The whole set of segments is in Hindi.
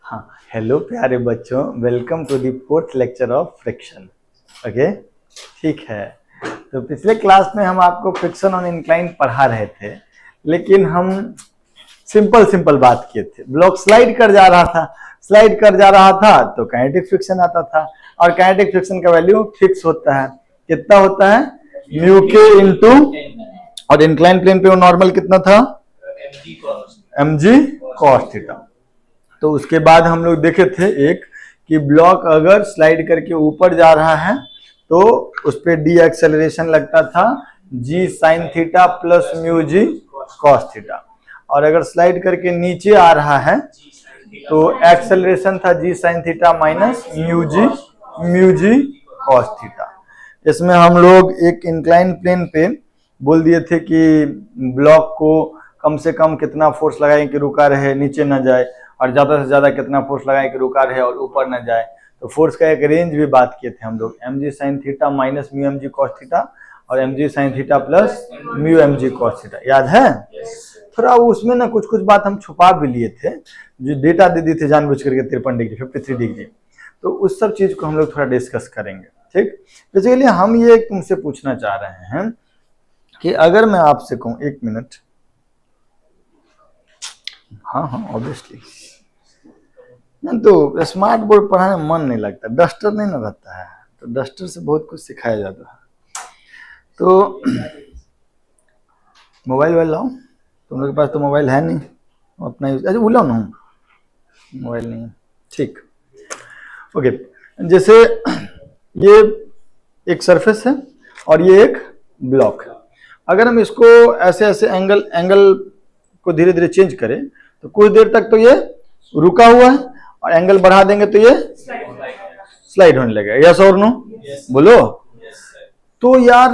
हाँ, हेलो प्यारे बच्चों, welcome to the fourth lecture of friction. Okay, ठीक है। तो पिछले क्लास में हम आपको फ्रिक्शन ऑन इंक्लाइन पढ़ा रहे थे, लेकिन हम सिंपल बात किए थे। ब्लॉक स्लाइड कर जा रहा था तो काइनेटिक फ्रिक्शन आता था, और काइनेटिक फ्रिक्शन का वैल्यू फिक्स होता है। कितना होता है? म्यू के इंटू, और इंक्लाइन प्लेन पे वो नॉर्मल कितना था? mg cos theta. तो उसके बाद हम लोग देखे थे एक कि ब्लॉक अगर स्लाइड करके ऊपर जा रहा है तो उस पर डी एक्सेलरेशन लगता था जी sine theta plus mu g cos theta, और अगर स्लाइड करके नीचे आ रहा है तो एक्सेलरेशन था जी sine theta minus mu g cos theta. इसमें हम लोग एक इंक्लाइन प्लेन पे बोल दिए थे कि ब्लॉक को कम से कम कितना फोर्स लगाएं कि रुका रहे, नीचे न जाए, और ज्यादा से ज्यादा कितना फोर्स लगाएं कि रुका रहे और ऊपर न जाए। तो फोर्स का एक रेंज भी बात किए थे हम लोग, mg sin theta minus mu mg cos theta और mg sin theta plus mu mg cos theta. याद है? थोड़ा उसमें ना कुछ बात हम छुपा भी लिए थे, जो डेटा दे दी थे जानबूझ करके 53 डिग्री 53 डिग्री। तो उस सब चीज को हम लोग थोड़ा डिस्कस करेंगे। ठीक, बेसिकली हम ये तुमसे पूछना चाह रहे हैं कि अगर मैं आपसे कहूँ, एक मिनट, हाँ ऑब्वियसली नहीं तो स्मार्ट बोर्ड पढ़ाने में मन नहीं लगता, डस्टर नहीं ना रहता है, तो डस्टर से बहुत कुछ सिखाया जाता है। तो मोबाइल लाओ, तुम लोग के पास तो मोबाइल है नहीं, अपना यूज, अच्छा बुलाओ ना, मोबाइल नहीं है, ठीक, ओके। जैसे ये एक सरफेस है और ये एक ब्लॉक है। अगर हम इसको ऐसे एंगल को धीरे धीरे चेंज करें तो कुछ देर तक तो ये रुका हुआ है, और एंगल बढ़ा देंगे तो ये स्लाइड होने लगेगा। यस और नो? बोलो। तो यार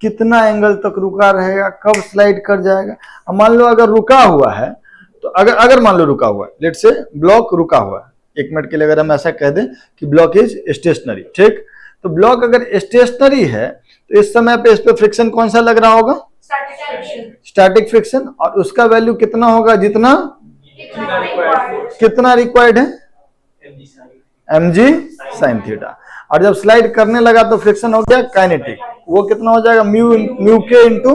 कितना एंगल तक रुका रहेगा, कब स्लाइड कर जाएगा? मान लो अगर रुका हुआ है तो अगर मान लो रुका हुआ है, लेट्स से ब्लॉक रुका हुआ है, एक मिनट के लिए अगर हम ऐसा कह दें कि ब्लॉक इज स्टेशनरी, ठीक, तो ब्लॉक अगर स्टेशनरी है तो इस समय पे इस पे फ्रिक्शन कौन सा लग रहा होगा? Static friction. और उसका वैल्यू कितना होगा? जितना कितना रिक्वायर्ड है? mg sin theta. और जब स्लाइड करने लगा तो फ्रिक्शन हो गया काइनेटिक, वो कितना हो जाएगा? म्यू के इंटू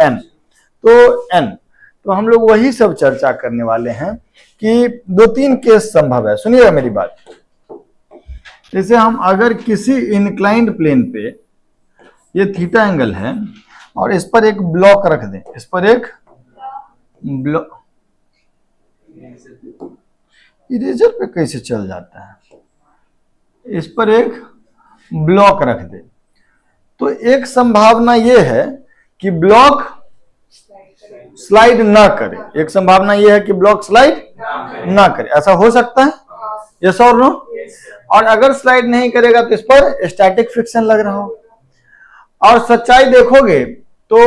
एन। तो एन, तो हम लोग वही सब चर्चा करने वाले हैं कि 2-3 केस संभव है। सुनिएगा मेरी बात। जैसे हम अगर किसी इंक्लाइंड प्लेन पे ये थीटा एंगल है और इस पर एक ब्लॉक रख दें, इस पर एक ब्लॉक, इरेजर पे कैसे चल जाता है, इस पर एक ब्लॉक रख दे, तो एक संभावना यह है कि ब्लॉक स्लाइड ना करे, एक संभावना यह है कि ब्लॉक स्लाइड ना करे। ऐसा हो सकता है? यस और नो? और अगर स्लाइड नहीं करेगा तो इस पर स्टैटिक फ्रिक्शन लग रहा हो। और सच्चाई देखोगे तो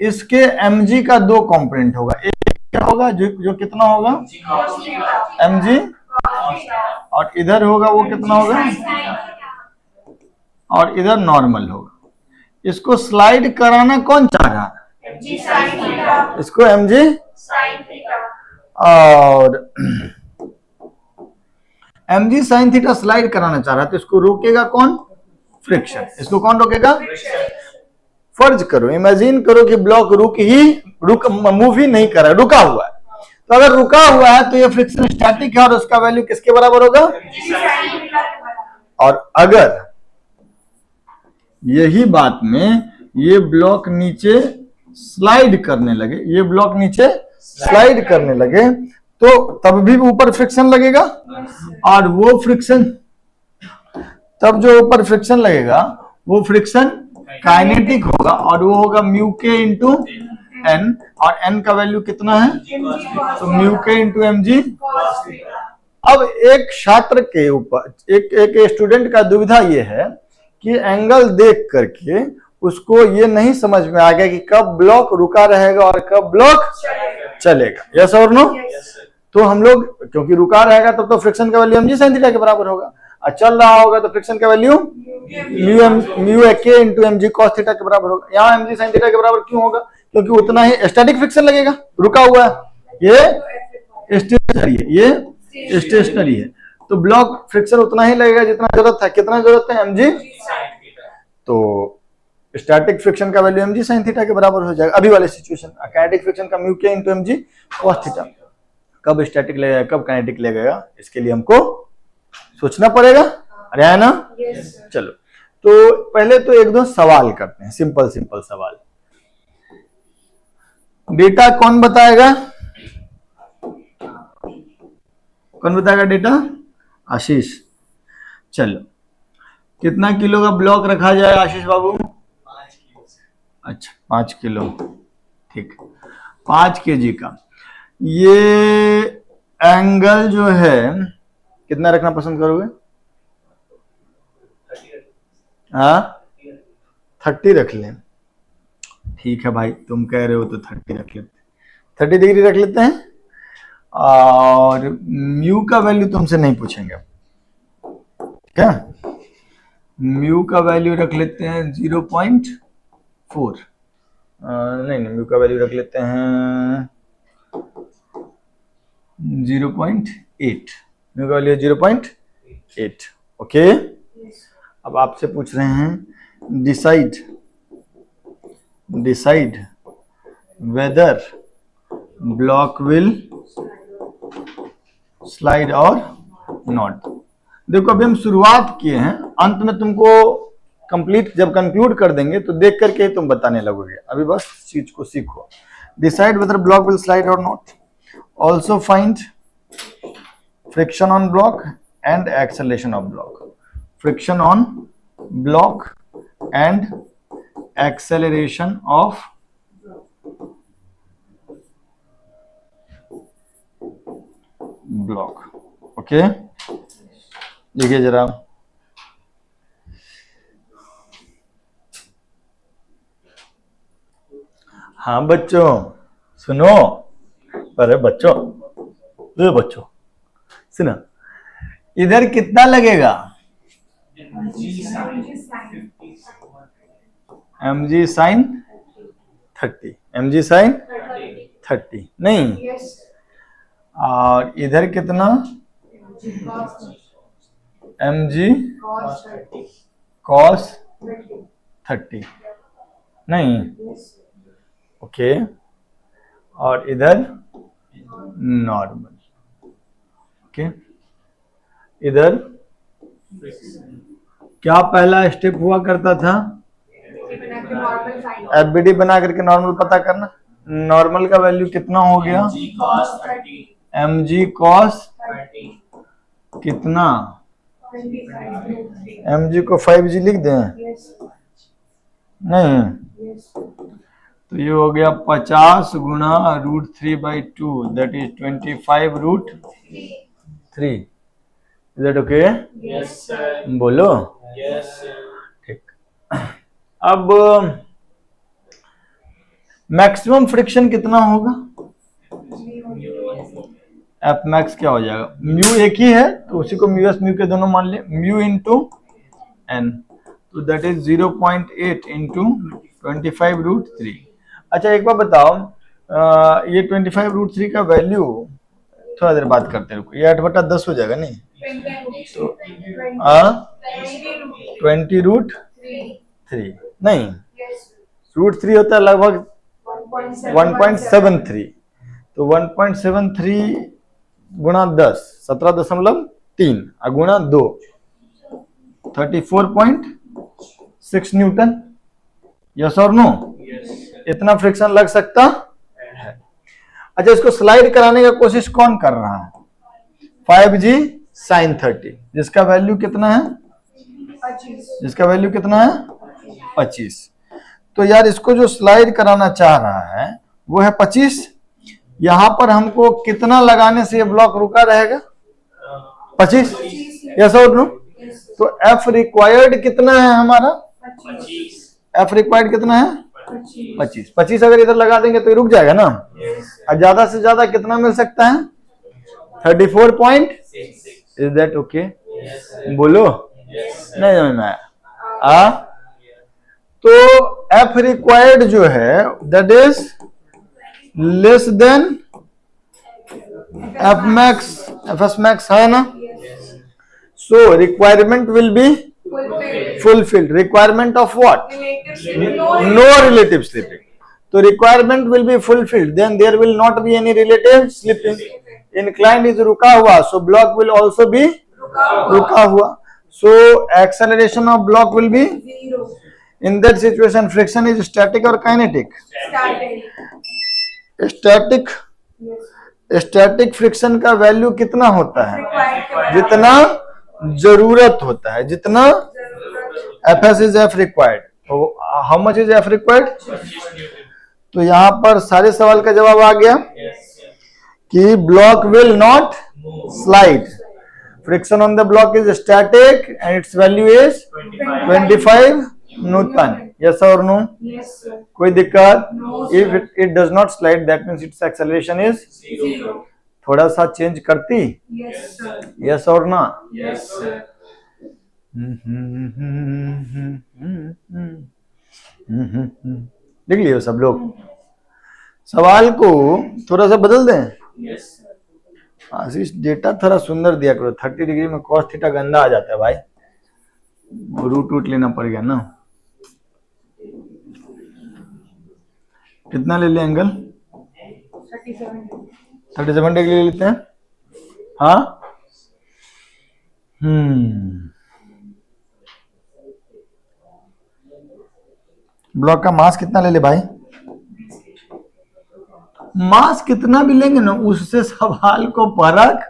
इसके mg का 2 कंपोनेंट होगा, एक क्या होगा जो कितना होगा? mg, और इधर होगा वो कितना होगा? और इधर नॉर्मल होगा। इसको स्लाइड कराना कौन चाह रहा है? इसको mg और mg sin थीटा स्लाइड कराना चाह रहा है, तो इसको रोकेगा कौन? फ्रिक्शन। इसको कौन रोकेगा? फर्ज करो, इमेजिन करो कि ब्लॉक मूव ही नहीं कर रहा है, रुका हुआ है। तो अगर रुका हुआ है तो ये फ्रिक्शन स्टैटिक है और उसका वैल्यू किसके बराबर होगा? और अगर यही बात में ये ब्लॉक नीचे स्लाइड करने लगे, ये ब्लॉक नीचे स्लाइड करने लगे, तो तब भी ऊपर फ्रिक्शन लगेगा, और वो फ्रिक्शन, तब जो ऊपर फ्रिक्शन लगेगा वो फ्रिक्शन काइनेटिक होगा, और वो होगा म्यू के इंटू एन, और एन का वैल्यू कितना है? तो म्यू के इंटू mg। अब एक छात्र के ऊपर, एक स्टूडेंट का दुविधा ये है कि एंगल देख करके उसको ये नहीं समझ में आ गया कि कब ब्लॉक रुका रहेगा और कब ब्लॉक चलेगा। यस और नो? तो हम लोग, क्योंकि रुका रहेगा तब तो फ्रिक्शन का वैल्यू mg sin थीटा के बराबर होगा, और चल रहा होगा तो फ्रिक्शन का वैल्यू म्यू के इंटू mg cos थीटा के बराबर होगा। यहाँ mg sin थीटा के बराबर क्यों होगा? क्योंकि उतना ही स्टैटिक फ्रिक्शन लगेगा, रुका हुआ है, ये स्टेशनरी है, ये स्टेशनरी है, तो ब्लॉक फ्रिक्शन उतना ही लगेगा जितना जरूरत है। कितना जरूरत है? mg। तो स्टैटिक फ्रिक्शन का वैल्यू mg sin थीटा के बराबर हो जाएगा। अभी वाले सिचुएशन काइनेटिक फ्रिक्शन का म्यू के इंटू mg cos थीटा। कब स्टैटिक लगेगा कब काइनेटिक लगेगा इसके लिए हमको सोचना पड़ेगा। अरे है ना? चलो तो पहले तो एक दो सवाल करते हैं, सिंपल सिंपल सवाल। डेटा कौन बताएगा? कौन बताएगा डेटा? आशीष। चलो कितना किलो का ब्लॉक रखा जाए आशीष बाबू? 5 किलो। अच्छा 5 किलो, ठीक। 5 kg का ये एंगल जो है कितना रखना पसंद करोगे? हाँ 30 रख लें। ठीक है भाई, तुम कह रहे हो तो 30 रख लेते हैं, 30 डिग्री रख लेते हैं। और म्यू का वैल्यू तुमसे नहीं पूछेंगे क्या? म्यू का वैल्यू रख लेते हैं 0.4। नहीं म्यू का वैल्यू रख लेते हैं 0.8। म्यू का वैल्यू 0.8। ओके। अब आपसे पूछ रहे हैं decide whether block will slide और नॉट। देखो अभी हम शुरुआत किए हैं, अंत में तुमको कंप्लीट जब कंक्लूड कर देंगे तो देख करके ही तुम बताने लगोगे। अभी बस चीज को सीखो। Decide whether block will slide और not, also find friction on block and acceleration of block. Friction on block and acceleration of block. Okay देखिए जरा, हाँ बच्चों सुनो। अरे बच्चों सुनो, इधर कितना लगेगा? mg sin 30। mg sin 30 नहीं, और इधर कितना? mg cos 30 नहीं। ओके, और इधर नॉर्मल। ओके, इधर क्या पहला स्टेप हुआ करता था? एफबीडी बना करके नॉर्मल पता करना। नॉर्मल का वैल्यू कितना हो गया? mg cos कितना? mg को 5g लिख दें? नहीं, तो ये हो गया 50 गुणा √3/2 that is 25 √3। Is that okay? Yes sir. बोलो। Yes sir. ठीक। अब मैक्सिमम फ्रिक्शन कितना होगा? एफ मैक्स क्या हो जाएगा? म्यू एक ही है तो उसी को म्यू एस म्यू के दोनों मान ले, म्यू इंटू एन, तो दैट इज 0.8 इंटू 25 √3। अच्छा एक बार बताओ, ये 25 √3 का वैल्यू थोड़ा देर बात करते रुको, ये 8/10 हो जाएगा नहीं? तो 20 √3 नहीं, √3 होता है लगभग 1.73, तो 1.73 गुणा 10 17.3 गुणा 2 34.6 न्यूटन। यस और नो? इतना फ्रिक्शन लग सकता है। अच्छा इसको स्लाइड कराने का कोशिश कौन कर रहा है? 5g sin 30, जिसका वैल्यू कितना है? 25। तो यार इसको जो स्लाइड कराना चाह रहा है वो है 25। यहां पर हमको कितना लगाने से ये ब्लॉक रुका रहेगा? 25। यस और नो? तो एफ रिक्वायर्ड कितना है हमारा? 25। एफ रिक्वायर्ड कितना है? 25 अगर इधर लगा देंगे तो ये रुक जाएगा ना। और ज्यादा से ज्यादा कितना मिल सकता है? 34.6। Is that okay? बोलो। नहीं समझ में आया? तो एफ रिक्वायर्ड जो है that is less then F max Fs max है ना? Yes. So requirement will be fulfilled. Requirement of what? Relative slipping. No No relative slipping. So requirement will be fulfilled. Then there will not be any relative slipping. Inclined is रुका हुआ. So block will also be रुका हुआ. So acceleration of block will be. Zero. In that situation, friction is static or kinetic? Static. Static. Yes. Static friction का वैल्यू कितना होता है? Required के बराबर. जितना जरूरत होता है, जितना जरूरत. Fs is F required. तो how much is F required? तो यहाँ पर सारे सवाल का जवाब आ गया Yes. कि block will not slide. Friction on the block is static and it's value is 25 Newton. Yes और नो? Yes, sir. कोई दिक्कत? No, if it does not slide that means it's acceleration is Zero. थोड़ा सा चेंज करती. Yes, sir. यस और ना? Yes, sir. लिख लियो सब लोग. सवाल को थोड़ा सा बदल दें. Yes, sir. आशीष डेटा थोड़ा सुंदर दिया करो. 30 डिग्री में cos थीटा गंदा आ जाता है भाई. रूट रूट लेना पड़ गया ना. कितना ले ले एंगल? 37. 37 डिग्री ले लेते हैं. हाँ. ब्लॉक का मास कितना ले ले भाई? मास कितना भी लेंगे ना उससे सवाल को फर्क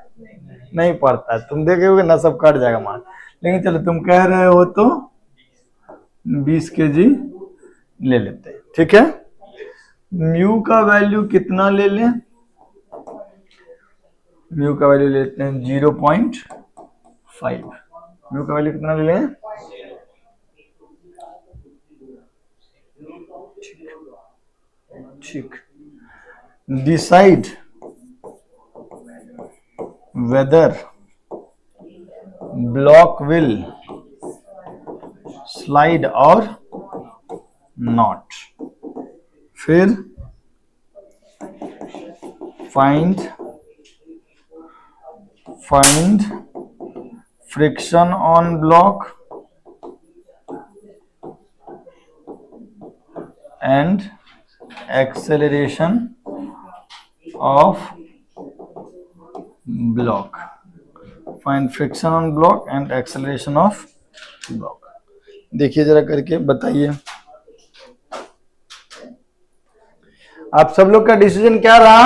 नहीं पड़ता. तुम देखोगे ना सब कट जाएगा मास. लेकिन चलो तुम कह रहे हो तो 20 kg ले लेते हैं. ठीक है. म्यू का वैल्यू कितना ले लें? म्यू का वैल्यू लेते हैं 0.5. म्यू का वैल्यू कितना ले लें? ठीक. Decide whether block will slide और नॉट. फिर find friction on block and acceleration of block. Find friction on block and acceleration of block. देखिए जरा करके बताइए. आप सब लोग का डिसीजन क्या रहा?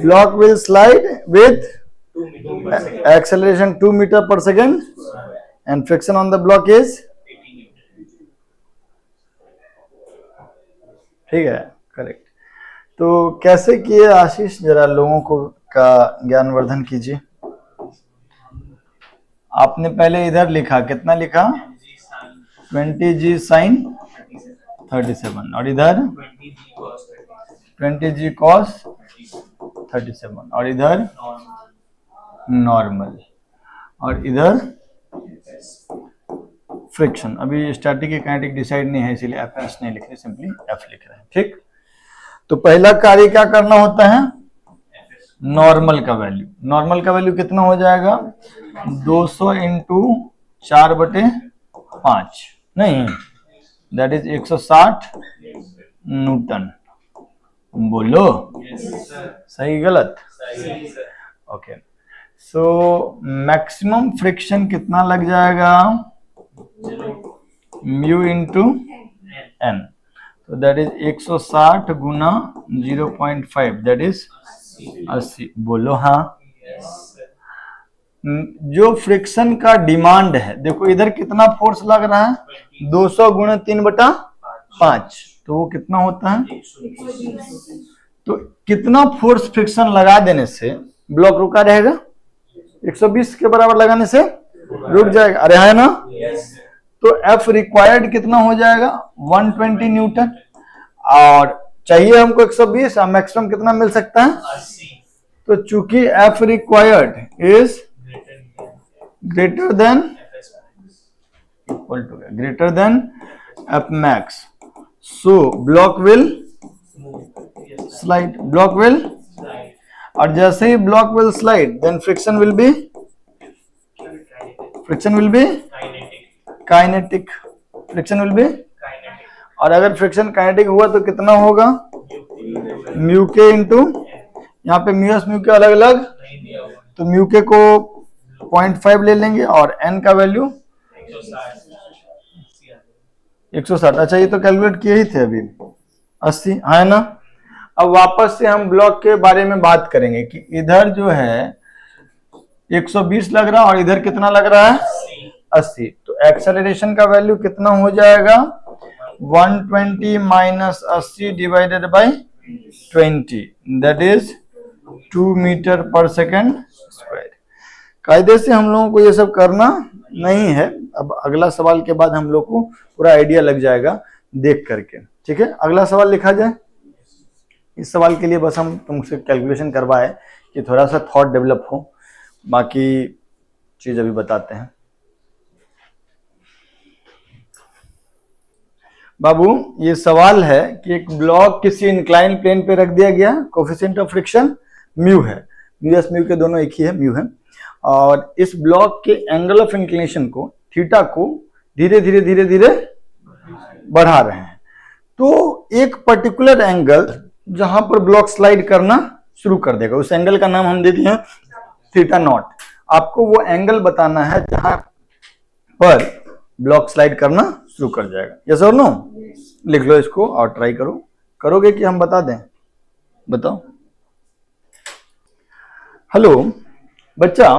Block will slide with 2 meters. acceleration 2 meter per second and friction on the block is. ठीक है. करेक्ट. तो कैसे किए आशीष? जरा लोगों को का ज्ञानवर्धन कीजिए. आपने पहले इधर लिखा, कितना लिखा? 20g sin 37 और इधर 20g cos 37 और इधर नॉर्मल और इधर फ्रिक्शन. अभी स्टैटिक की काइनेटिक डिसाइड नहीं है इसीलिए एफ नहीं लिख रहे, सिंपली एफ लिख रहे हैं. ठीक. तो पहला कार्य क्या करना होता है? नॉर्मल का वैल्यू. नॉर्मल का वैल्यू कितना हो जाएगा? 200 इंटू 4/5 नहीं, दैट इज 160 न्यूटन. बोलो सही गलत? सही, sir. Okay. So maximum friction कितना लग जाएगा? Mu into N. तो दैट इज 160 गुना 0.5 दैट इज 80. बोलो हाँ. Yes, sir. जो फ्रिक्शन का डिमांड है, देखो इधर कितना फोर्स लग रहा है? 200 गुना 3/5. तो वो कितना होता है? 120. तो कितना फोर्स फ्रिक्शन लगा देने से ब्लॉक रुका रहेगा? 120 के बराबर लगाने से रुक जाएगा. अरे है ना? Yes, sir. तो F रिक्वायर्ड कितना हो जाएगा? 120 न्यूटन. और चाहिए हमको 120. मैक्सिमम कितना मिल सकता है? 80. तो चूंकि F required is greater than equal to greater than F max, so block will Move. Yes, sir. Slide. Block will. Slide. और जैसे ही block will slide then friction will be kinetic, friction will be. और अगर फ्रिक्शन काइनेटिक हुआ तो कितना होगा, म्यू के इंटू, यहाँ पे म्यू एस म्यू के अलग अलग, तो म्यू के को 0.5 ले लेंगे और एन का वैल्यू 160। अच्छा ये तो कैलकुलेट किए ही थे अभी, 80 है ना। अब वापस से हम ब्लॉक के बारे में बात करेंगे कि इधर जो है 120 लग रहा है और इधर कितना लग रहा है 80, तो एक्सेलरेशन का वैल्यू कितना हो जाएगा 120 minus 80 divided by 20, that is 2 metre पर सेकेंड स्क्वायर। कायदे से हम लोगों को ये सब करना नहीं है, अब अगला सवाल के बाद हम लोग को पूरा आइडिया लग जाएगा देख करके, ठीक है। अगला सवाल लिखा जाए। इस सवाल के लिए बस हम तुमसे कैलकुलेशन करवाए कि थोड़ा सा थॉट डेवलप हो, बाकी चीज अभी बताते हैं। बाबू ये सवाल है कि एक ब्लॉक किसी इंक्लाइन प्लेन पे रख दिया गया, कोफिशिएंट ऑफ फ्रिक्शन म्यू है, म्यू एस म्यू के दोनों एक ही है, म्यू है, और इस ब्लॉक के एंगल ऑफ इंक्लिनेशन को थीटा को धीरे धीरे धीरे धीरे बढ़ा रहे हैं। तो एक पर्टिकुलर एंगल जहां पर ब्लॉक स्लाइड करना शुरू कर देगा, उस एंगल का नाम हम दे दिए थीटा नॉट। आपको वो एंगल बताना है जहां पर ब्लॉक स्लाइड करना शुरू कर जाएगा। यस और नो? लिख लो इसको और ट्राई करो। करोगे कि हम बता दें? बताओ। हेलो बच्चा,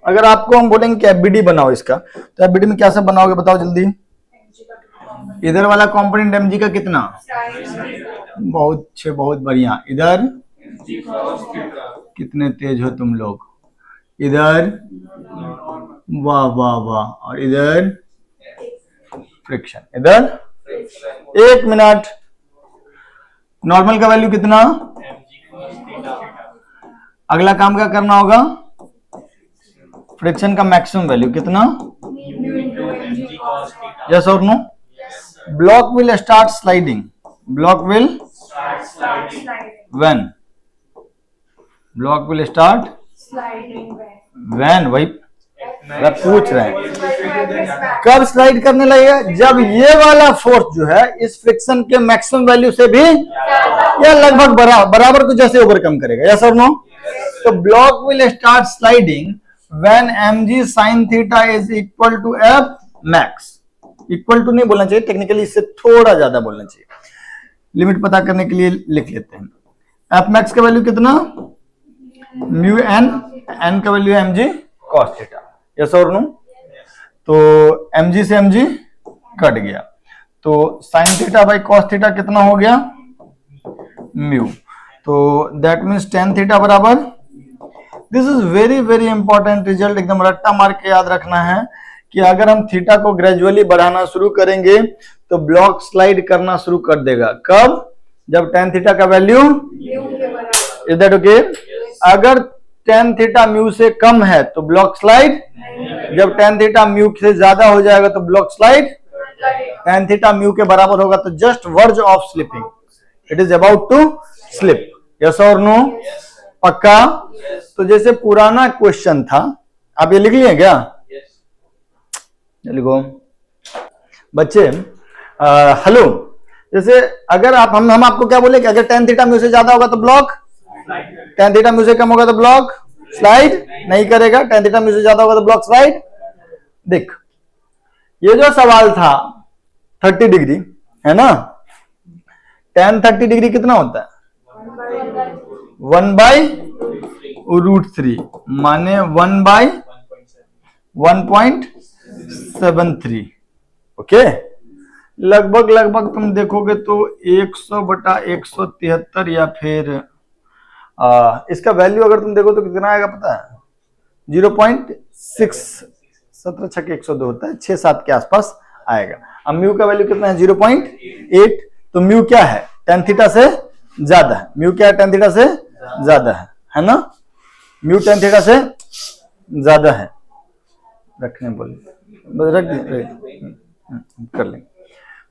अगर आपको हम बोलेंगे कि एफबीडी बनाओ इसका, तो एफबीडी में क्या सब बनाओगे बताओ जल्दी। इधर वाला कंपोनेंट एमजी का कितना? बहुत अच्छे, बहुत बढ़िया। इधर कितने तेज हो तुम लोग। इधर वाह वाह वाह, और इधर फ्रिक्शन। इधर 1 मिनट, नॉर्मल का वैल्यू कितना? अगला काम क्या करना होगा? फ्रिक्शन का मैक्सिमम वैल्यू कितना? यस और no? Block will start sliding, block will when? Block will start when, वही पूछ रहे हैं कब स्लाइड करने लगेगा? जब ये वाला फोर्स जो है इस फ्रिक्शन के मैक्सिमम वैल्यू से भी या लगभग बराबर को जैसे ओवरकम करेगा। यस और नो? तो block will start sliding when mg sin theta is equal to F max. Equal to नहीं बोलना चाहिए, टेक्निकली इससे थोड़ा ज्यादा बोलना चाहिए। लिमिट पता करने के लिए लिख लेते हैं। एफ मैक्स का वैल्यू कितना? म्यू एन, एन का value M G cos theta. Yes और नो? तो एम जी से एम जी कट गया, तो sine theta by cos theta कितना हो गया? म्यू। तो दैट मीन्स टेन थीटा बराबर, this is very very important result, एकदम रट्टा मार के याद रखना है कि अगर हम थीटा को ग्रेजुअली बढ़ाना शुरू करेंगे तो ब्लॉक स्लाइड करना शुरू कर देगा। कब? जब टेन थीटा का वैल्यू, इज दैट ओके? अगर टेन थीटा म्यू से कम है तो ब्लॉक स्लाइड, जब टेन थीटा म्यू से ज्यादा हो जाएगा तो block slide, tan theta mu के बराबर होगा तो just verge of slipping, it is about to slip. Yes और नो? पक्का? तो जैसे पुराना क्वेश्चन था, आप ये लिख लिए क्या? लिखो बच्चे। हेलो, जैसे अगर आप हम आपको क्या बोले कि अगर टेन थीटा म्यू से ज्यादा होगा तो ब्लॉक, टेन थीटा म्यू से कम होगा तो ब्लॉक स्लाइड नहीं करेगा, टेन थीटा म्यू से ज्यादा होगा तो ब्लॉक स्लाइड। देख, ये जो सवाल था 30 डिग्री है ना, टेन 30 डिग्री कितना होता है? 1/√3 माने 1/1.73। ओके, लगभग लगभग तुम देखोगे तो 100/173 या फिर इसका वैल्यू अगर तुम देखो तो कितना आएगा पता है? 0.6, 17 छक्के 102 होता है, 6-7 के आसपास आएगा। अब म्यू का वैल्यू कितना है? 0.8। तो म्यू क्या है? टेन थीटा से ज्यादा है। म्यू क्या है? टेन थीटा से ज्यादा है ना? म्यू टेन थीटा से ज्यादा है। रखने बोले, रख दिए, कर लेंगे।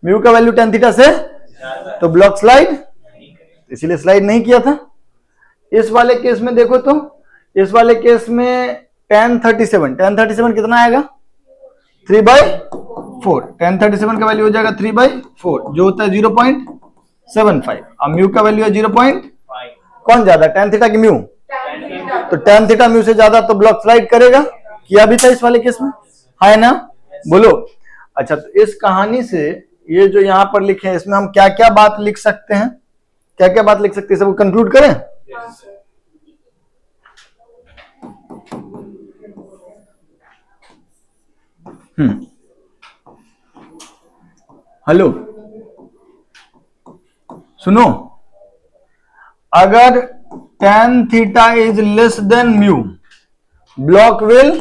म्यू का वैल्यू टेन थीटा से, तो ब्लॉक स्लाइड, इसीलिए स्लाइड नहीं किया था। इस वाले केस में देखो तो, इस वाले केस में tan 37 कितना आएगा 3/4। tan 37 का वैल्यू हो जाएगा 3/4 जो होता है 0.75। अब म्यू का वैल्यू है 0. कौन ज्यादा tan थीटा की म्यू? तो tan थीटा म्यू से ज्यादा तो ब्लॉक स्लाइड करेगा, किया भी था इस वाले केस में, है ना? बोलो। अच्छा, तो इस कहानी से ये जो यहां पर लिखे हैं इसमें हम क्या क्या बात लिख सकते हैं, क्या क्या बात लिख सकते हैं, सबको कंक्लूड करें? हेलो, सुनो, अगर tan theta is less than mu, block will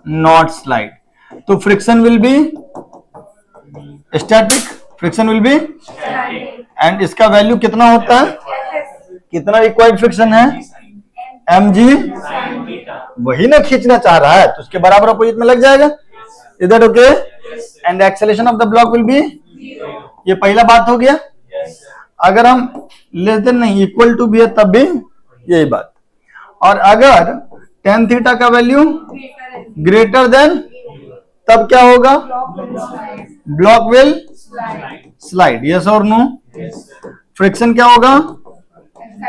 not slide, तो friction will be static, friction will be, and इसका वैल्यू कितना होता है, कितना रिक्वायर्ड फ्रिक्शन है, mg, वही ना खींचना चाह रहा है तो उसके बराबर अपोजिट में लग जाएगा, इधर okay, and acceleration of the block will be, ये पहला बात हो गया। अगर हम लेस देन नहीं इक्वल टू भी है तब भी यही बात, और अगर tan थीटा का वैल्यू ग्रेटर देन तब क्या होगा, ब्लॉक विल स्लाइड, यस और नो। फ्रिक्शन क्या होगा,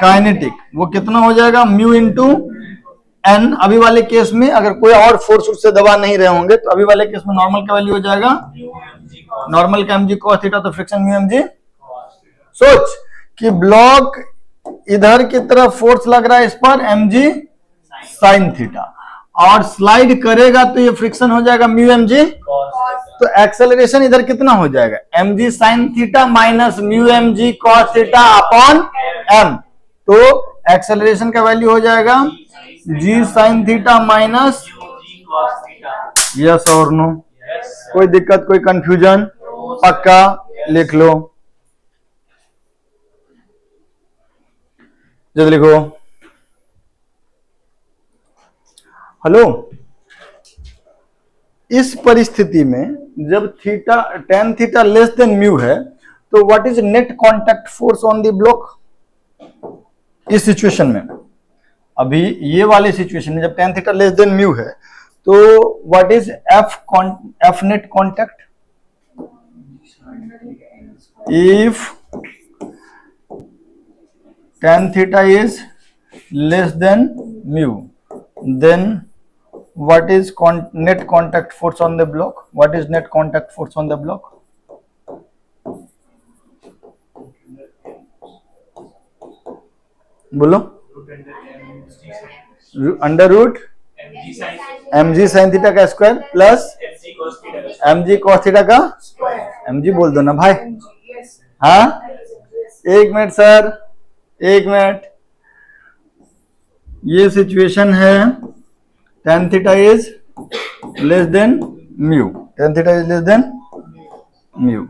काइनेटिक, वो कितना हो जाएगा म्यू इंटू एन। अभी वाले केस में अगर कोई और फोर्स उससे दबा नहीं रहे होंगे तो अभी वाले केस में नॉर्मल का वैल्यू हो जाएगा, नॉर्मल का mg cos थीटा, तो फ्रिक्शन म्यू mg। सोच कि ब्लॉक इधर की तरफ फोर्स लग रहा है इस पर mg sin थीटा, और स्लाइड करेगा तो ये फ्रिक्शन हो जाएगा म्यू mg, तो एक्सेलरेशन इधर कितना हो जाएगा mg sin theta minus mu mg cos theta upon m, तो एक्सेलरेशन का वैल्यू हो जाएगा g sin theta minus, yes और नो, कोई दिक्कत, कोई कंफ्यूजन? पक्का लिख लो, जल्दी लिखो। हेलो, इस परिस्थिति में जब theta tan theta less than mu है तो what is net contact force on the block? इस सिचुएशन में, अभी ये वाले सिचुएशन में जब tan theta less than mu है तो what is F net contact? If tan theta is less than mu, then what is net contact force on the block? What is net contact force on the block? बोलो, under root mg sin theta का square plus mg cos theta का, mg बोल दो ना भाई, हाँ, एक मिनट सर, एक मिनट, ये सिचुएशन है tan theta is less than mu, tan theta is less than mu,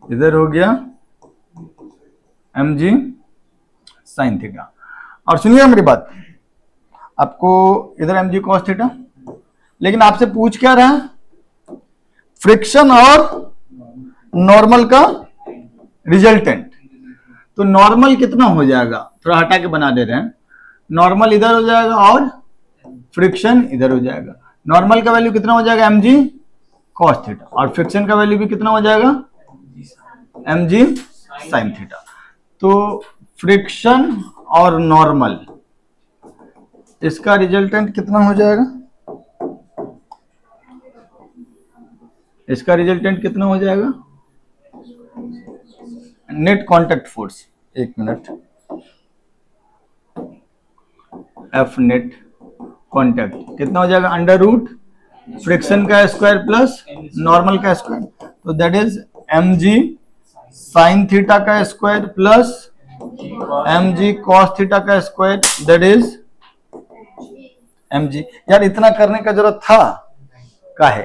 इधर हो गया mg sin थीटा, और सुनिए मेरी बात, आपको इधर mg cos थीटा, लेकिन आपसे पूछ क्या रहा, फ्रिक्शन और नॉर्मल का रिजल्टेंट, तो नॉर्मल कितना हो जाएगा, थोड़ा हटा के बना दे रहे हैं, नॉर्मल इधर हो जाएगा और फ्रिक्शन इधर हो जाएगा, नॉर्मल का वैल्यू कितना हो जाएगा mg cos थीटा, और फ्रिक्शन का वैल्यू भी कितना हो जाएगा mg sin थीटा, तो फ्रिक्शन और नॉर्मल इसका रिजल्टेंट कितना हो जाएगा, इसका रिजल्टेंट कितना हो जाएगा, नेट कांटेक्ट फोर्स, एक मिनट, एफ नेट कांटेक्ट कितना हो जाएगा, अंडर रूट फ्रिक्शन का स्क्वायर प्लस नॉर्मल का स्क्वायर, तो that is mg sin theta का square plus mg cos theta का स्क्वायर, दैट इज mg। यार इतना करने का जरूरत था काहे?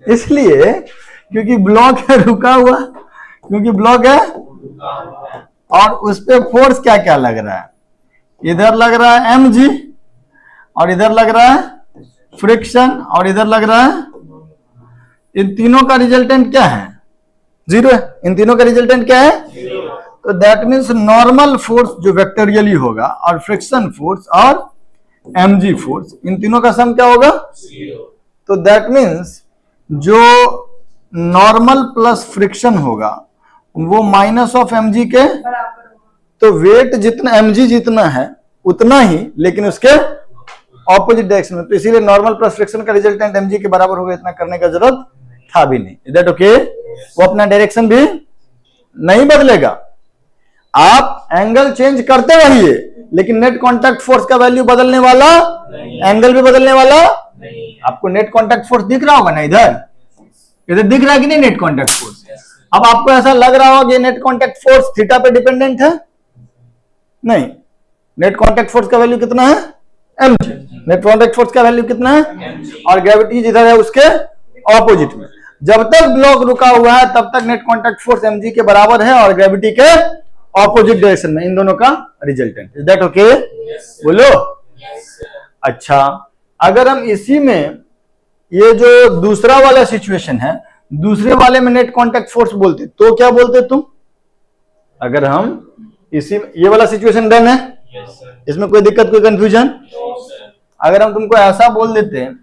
इसलिए क्योंकि ब्लॉक है रुका हुआ, क्योंकि ब्लॉक है और उस पे फोर्स क्या क्या लग रहा है, इधर लग रहा है mg और इधर लग रहा है फ्रिक्शन और इधर लग रहा है इन तीनों का रिजल्टेंट क्या है? जीरो है। इन तीनों का रिजल्टेंट क्या है? तो दैट मीन्स नॉर्मल फोर्स जो वेक्टोरियली होगा और फ्रिक्शन फोर्स और mg फोर्स, इन तीनों का सम क्या होगा? तो दैट मीन्स जो नॉर्मल प्लस फ्रिक्शन होगा वो माइनस ऑफ mg के, बराबर होगा। तो वेट जितना mg जितना है उतना ही, लेकिन उसके ऑपोजिट डायरेक्शन में। तो इसीलिए नॉर्मल प्लस फ्रिक्शन का रिजल्टेंट mg के बराबर होगा, इतना करने का जरूरत था भी नहीं। Is that okay? वो अपना डायरेक्शन भी नहीं बदलेगा, आप एंगल चेंज करते रहिए, लेकिन नेट कांटेक्ट फोर्स का वैल्यू बदलने वाला, एंगल भी बदलने वाला। आपको नेट कांटेक्ट फोर्स दिख रहा होगा ना, इधर दिख रहा है कि नहीं नेट कांटेक्ट फोर्स? अब आपको ऐसा लग रहा होगा कि नेट कांटेक्ट फोर्स थीटा पे डिपेंडेंट है, नहीं। नेट कांटेक्ट फोर्स का वैल्यू कितना है? mg। नेट कांटेक्ट फोर्स का वैल्यू कितना है? और ग्रेविटी जिधर है उसके ऑपोजिट में। जब तक ब्लॉक रुका हुआ है तब तक नेट कांटेक्ट फोर्स mg के बराबर है और ग्रेविटी के ऑपोजिट डायरेक्शन में, इन दोनों का रिजल्टेंट। Is that okay? बोलो। अच्छा, अगर हम इसी में ये जो दूसरा वाला सिचुएशन है, दूसरे वाले में नेट कांटेक्ट फोर्स बोलते तो क्या बोलते तुम? अगर हम इसी ये वाला सिचुएशन डन है, इसमें कोई दिक्कत, कोई कंफ्यूजन? अगर हम तुमको ऐसा बोल देते हैं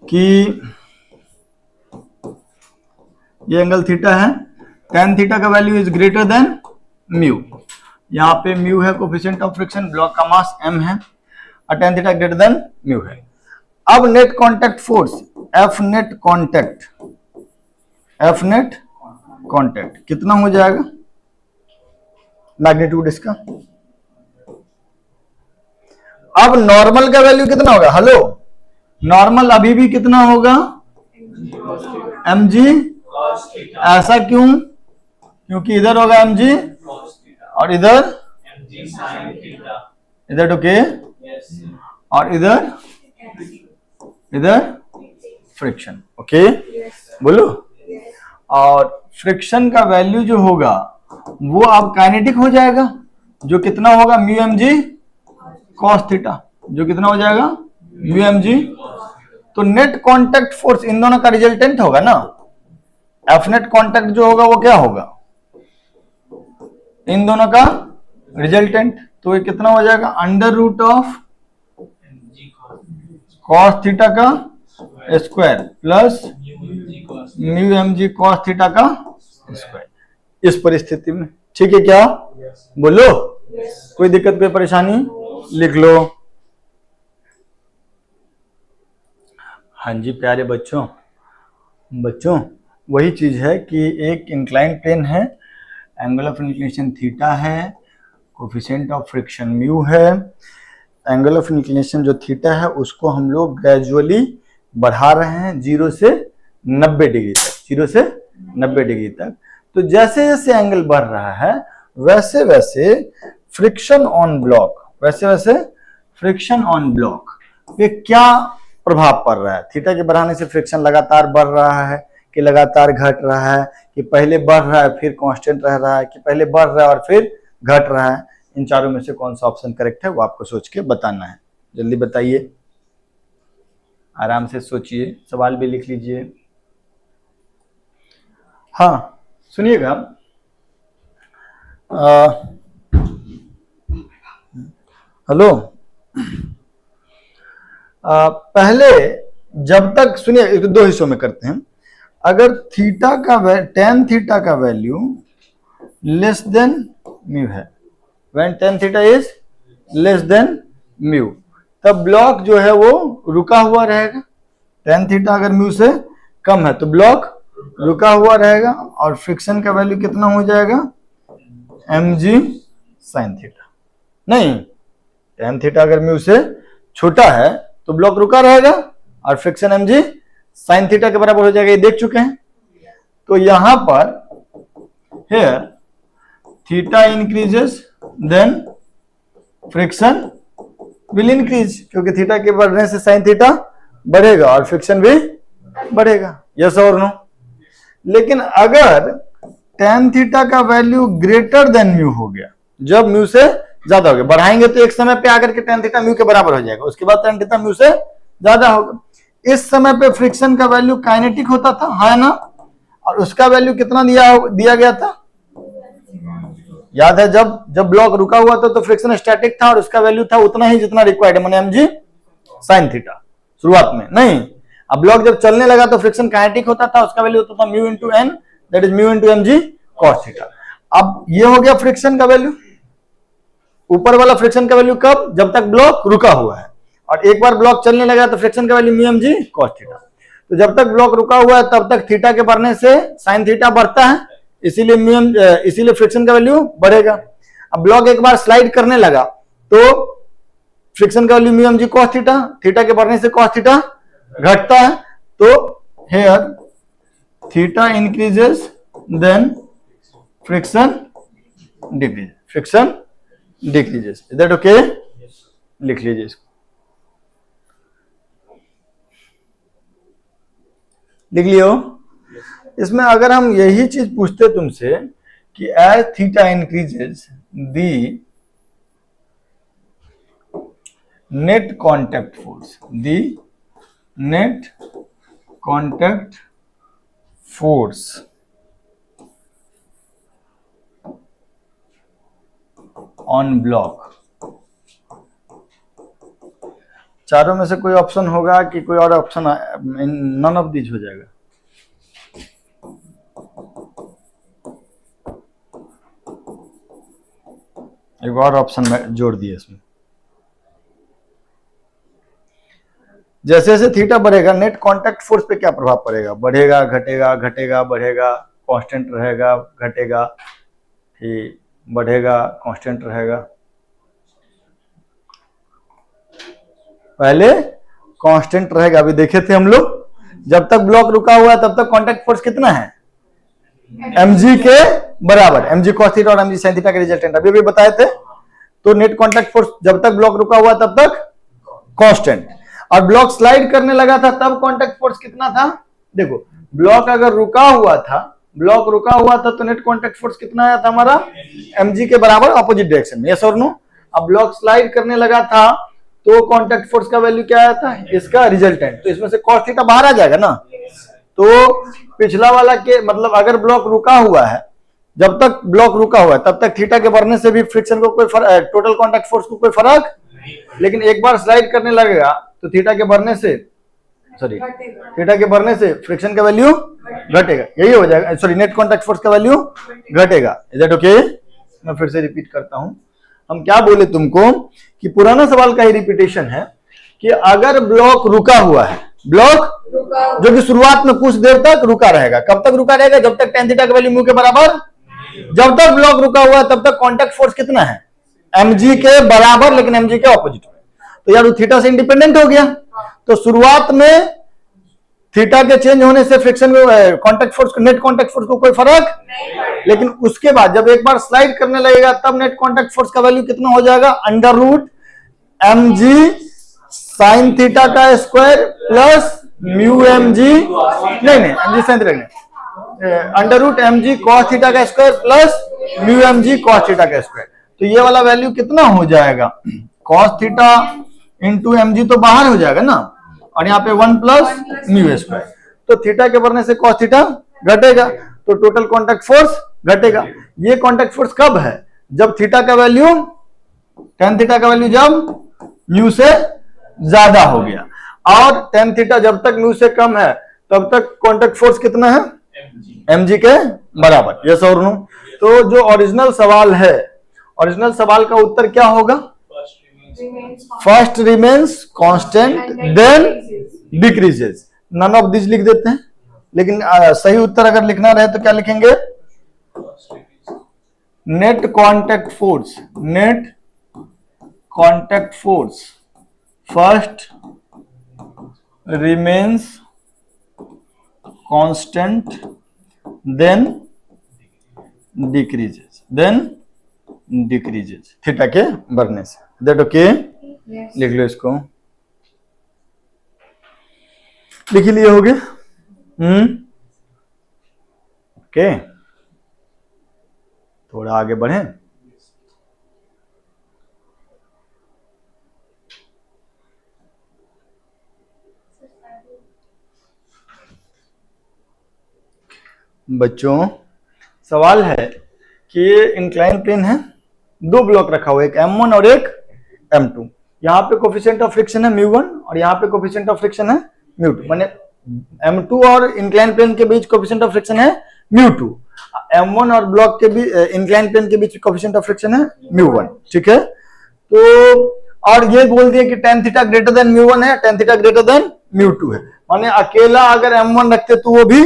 कि ये एंगल थीटा है, tan थीटा का value is greater then mu. यहाँ पे म्यू है कोफिशिएंट ऑफ फ्रिक्शन, ब्लॉक का मास m है, और tan theta greater than mu है। अब net contact force F net contact कितना हो जाएगा? मैग्नीट्यूड इसका। अब नॉर्मल का वैल्यू कितना होगा? हेलो, नॉर्मल अभी भी कितना होगा? mg। ऐसा क्यों? क्योंकि इधर होगा mg और इधर ओके, और इधर फ्रिक्शन। ओके, बोलो। और फ्रिक्शन का वैल्यू जो होगा वो अब काइनेटिक हो जाएगा, जो कितना होगा? म्यू mg cos थीटा, जो कितना हो जाएगा? Mu mg। तो नेट कांटेक्ट फोर्स इन दोनों का रिजल्टेंट होगा ना, F नेट कांटेक्ट जो होगा वो क्या होगा? इन दोनों का रिजल्टेंट। तो ये कितना हो जाएगा? Under root of cos theta का square plus mu mg cos theta का स्क्वायर, इस परिस्थिति में। ठीक है क्या? बोलो। कोई दिक्कत, कोई परेशानी? लिख लो। हाँ जी प्यारे बच्चों, वही चीज है कि एक इंक्लाइंड प्लेन है, एंगल ऑफ इंक्लिनेशन थीटा है, कोफिशिएंट ऑफ फ्रिक्शन म्यू है। एंगल ऑफ इंक्लिनेशन जो थीटा है उसको हम लोग ग्रेजुअली बढ़ा रहे हैं 0 से 90 डिग्री तक, 0 से 90 डिग्री तक। तो जैसे जैसे एंगल बढ़ रहा है वैसे वैसे फ्रिक्शन ऑन ब्लॉक पे क्या प्रभाव पड़ रहा है? थीटा के बढ़ाने से फ्रिक्शन लगातार बढ़ रहा है कि लगातार घट रहा है, कि पहले बढ़ रहा है फिर कांस्टेंट रह रहा है, कि पहले बढ़ रहा है और फिर घट रहा है? इन चारों में से कौन सा ऑप्शन करेक्ट है वो आपको सोच के बताना है। जल्दी बताइए, आराम से सोचिए, सवाल भी लिख लीजिए। हाँ सुनिएगा, हेलो, पहले जब तक, सुनिए, दो हिस्सों में करते हैं। अगर थीटा का tan थीटा का वैल्यू लेस देन म्यू है, when tan theta is less than mu, तब ब्लॉक जो है वो रुका हुआ रहेगा। tan थीटा अगर म्यू से कम है तो ब्लॉक रुका हुआ रहेगा, और फ्रिक्शन का वैल्यू कितना हो जाएगा? mg sin theta. नहीं, tan थीटा अगर म्यू से छोटा है तो ब्लॉक रुका रहेगा और फ्रिक्शन mg sin थीटा के बराबर हो जाएगा। ये देख चुके हैं। तो यहां पर here theta increases then friction will increase, क्योंकि थीटा के बढ़ने से sin थीटा बढ़ेगा और फ्रिक्शन भी बढ़ेगा। यस और नो? लेकिन अगर tan थीटा का वैल्यू ग्रेटर देन म्यू हो गया, जब म्यू से ज्यादा हो गया, बढ़ाएंगे तो एक समय पे आकर के tan थीटा म्यू के बराबर हो जाएगा, उसके बाद tan थीटा म्यू से ज्यादा होगा। इस समय पे फ्रिक्शन का वैल्यू काइनेटिक होता था, है ना, और उसका वैल्यू कितना दिया गया था, याद है, जब जब ब्लॉक रुका हुआ था तो फ्रिक्शन स्टैटिक था और उसका वैल्यू था उतना ही जितना रिक्वायर्ड है, माने mg sin थीटा शुरुआत में नहीं। अब ब्लॉक जब चलने लगा तो फ्रिक्शन काइनेटिक होता था, उसका वैल्यू होता था mu into N, that is mu into mg cos theta. अब ये हो गया फ्रिक्शन का वैल्यू, ऊपर वाला फ्रिक्शन का वैल्यू कब, जब तक ब्लॉक रुका हुआ है, और एक बार ब्लॉक चलने लगा तो फ्रिक्शन का value mu mg cos theta. तो जब तक ब्लॉक रुका हुआ है तब तक थीटा के बढ़ने से sin थीटा बढ़ता है, इसीलिए फ्रिक्शन का वैल्यू बढ़ेगा। अब ब्लॉक एक बार स्लाइड करने लगा तो फ्रिक्शन का value mu mg cos theta, theta के बढ़ने से cos थीटा घटता है, तो here theta increases then friction decrease, friction decreases, is that okay? लिख लीजिए इसको, लिख लियो। इसमें अगर हम यही चीज पूछते तुमसे कि as theta increases the net contact force, the net contact force on block, चारों में से कोई ऑप्शन होगा कि कोई और ऑप्शन, नन ऑफ दिस हो जाएगा? एक और ऑप्शन में जोड़ दिए इसमें, जैसे जैसे थीटा बढ़ेगा नेट कांटेक्ट फोर्स पे क्या प्रभाव पड़ेगा, बढ़ेगा घटेगा, घटेगा बढ़ेगा, कांस्टेंट रहेगा घटेगा, ठीक, बढ़ेगा कांस्टेंट रहेगा, पहले कांस्टेंट रहेगा, अभी देखे थे हम लोग, जब तक ब्लॉक रुका हुआ है तब तक कांटेक्ट फोर्स कितना है, mg के बराबर, mg cos थीटा और mg sin थीटा के रिजल्टेंट अभी बताए थे। तो नेट कांटेक्ट फोर्स जब तक ब्लॉक रुका हुआ तब तक कांस्टेंट, और ब्लॉक स्लाइड करने लगा था तब कांटेक्ट फोर्स कितना था, देखो ब्लॉक अगर रुका हुआ था, ब्लॉक रुका हुआ था तो नेट कांटेक्ट फोर्स कितना आया था हमारा, mg के बराबर अपोजिट डायरेक्शन में, यस और नो। अब ब्लॉक स्लाइड करने लगा था तो कांटेक्ट फोर्स का वैल्यू क्या आया था, इसका रिजल्टेंट, तो इसमें से cos थीटा बाहर आ जाएगा ना। तो पिछला वाला के मतलब अगर ब्लॉक रुका हुआ है, जब तक ब्लॉक रुका हुआ है तब तक थीटा के बढ़ने से भी फ्रिक्शन को कोई फर्क, टोटल कांटेक्ट फोर्स को कोई फर्क, लेकिन एक बार स्लाइड करने लगेगा तो थीटा के बढ़ने से, सॉरी थीटा के बढ़ने से फ्रिक्शन का वैल्यू घटेगा, यही हो जाएगा, सॉरी नेट कांटेक्ट फोर्स का वैल्यू घटेगा, इज दैट ओके? मैं फिर से रिपीट करता हूं, हम क्या बोले तुमको कि पुराना सवाल का ही रिपीटेशन है कि अगर ब्लॉक रुका हुआ है, ब्लॉक जो कि शुरुआत में कुछ देर तक रुका रहेगा, कब तक रुका रहेगा, जब तक tan थीटा का वैल्यू म्यू के बराबर, जब तक ब्लॉक रुका हुआ है तब तक कांटेक्ट फोर्स कितना है, mg के बराबर लेकिन mg के ऑपोजिट में, तो यार वो थीटा से इंडिपेंडेंट हो गया। तो शुरुआत में थीटा के चेंज होने से friction contact force, net contact force को कोई फर्क, लेकिन उसके बाद जब एक बार स्लाइड करने लगेगा तब नेट कांटेक्ट फोर्स का वैल्यू कितना हो जाएगा, under root mg sine theta का स्क्वायर प्लस म्यू mg, नहीं mg साइन थीटा नहीं, under root mg cos theta का square plus mu mg cos theta का स्क्वायर, तो ये वाला वैल्यू कितना हो जाएगा, cos थीटा इंटू mg तो बाहर हो जाएगा ना, और यहाँ पे 1 प्लस म्यू स्क्वायर, तो थीटा के बढ़ने से cos थीटा घटेगा, तो टोटल कांटेक्ट फोर्स घटेगा। ये कांटेक्ट फोर्स कब है, जब थीटा का वैल्यू, tan थीटा का वैल्यू जब म्यू से ज्यादा हो गया, और tan थीटा जब तक म्यू से कम है तब तक कांटेक्ट फोर्स कितना है, mg के बराबर, यस और नो। तो जो ओरिजिनल सवाल है, ओरिजिनल सवाल का उत्तर क्या होगा, first remains constant then decreases, none of this लिख देते हैं, लेकिन सही उत्तर अगर लिखना रहे तो क्या लिखेंगे, net contact force, net contact force first remains constant then decreases theta के बढ़ने से, दैट ओके? लिख लो इसको, लिख लिए होगे, ओके, थोड़ा आगे बढ़े। बच्चों सवाल है कि ये इंक्लाइन प्लेन है, दो ब्लॉक रखा हुआ है, एक M1 और एक M2। यहाँ पे कोफिशिएंट ऑफ फ्रिक्शन है μ1 और यहाँ पे कोफिशिएंट ऑफ फ्रिक्शन है μ2, माने M2 और इंक्लाइन प्लेन के बीच कोफिशिएंट ऑफ फ्रिक्शन है μ2, M1 और ब्लॉक के बीच इंक्लाइन प्लेन के बीच कोफिशिएंट ऑफ फ्रिक्शन है μ1। ठीक है, तो और ये बोल दिया कि tan थीटा ग्रेटर देन μ1 है, tan थीटा ग्रेटर देन μ2 है, माने अकेला अगर M1 रखते तो वो भी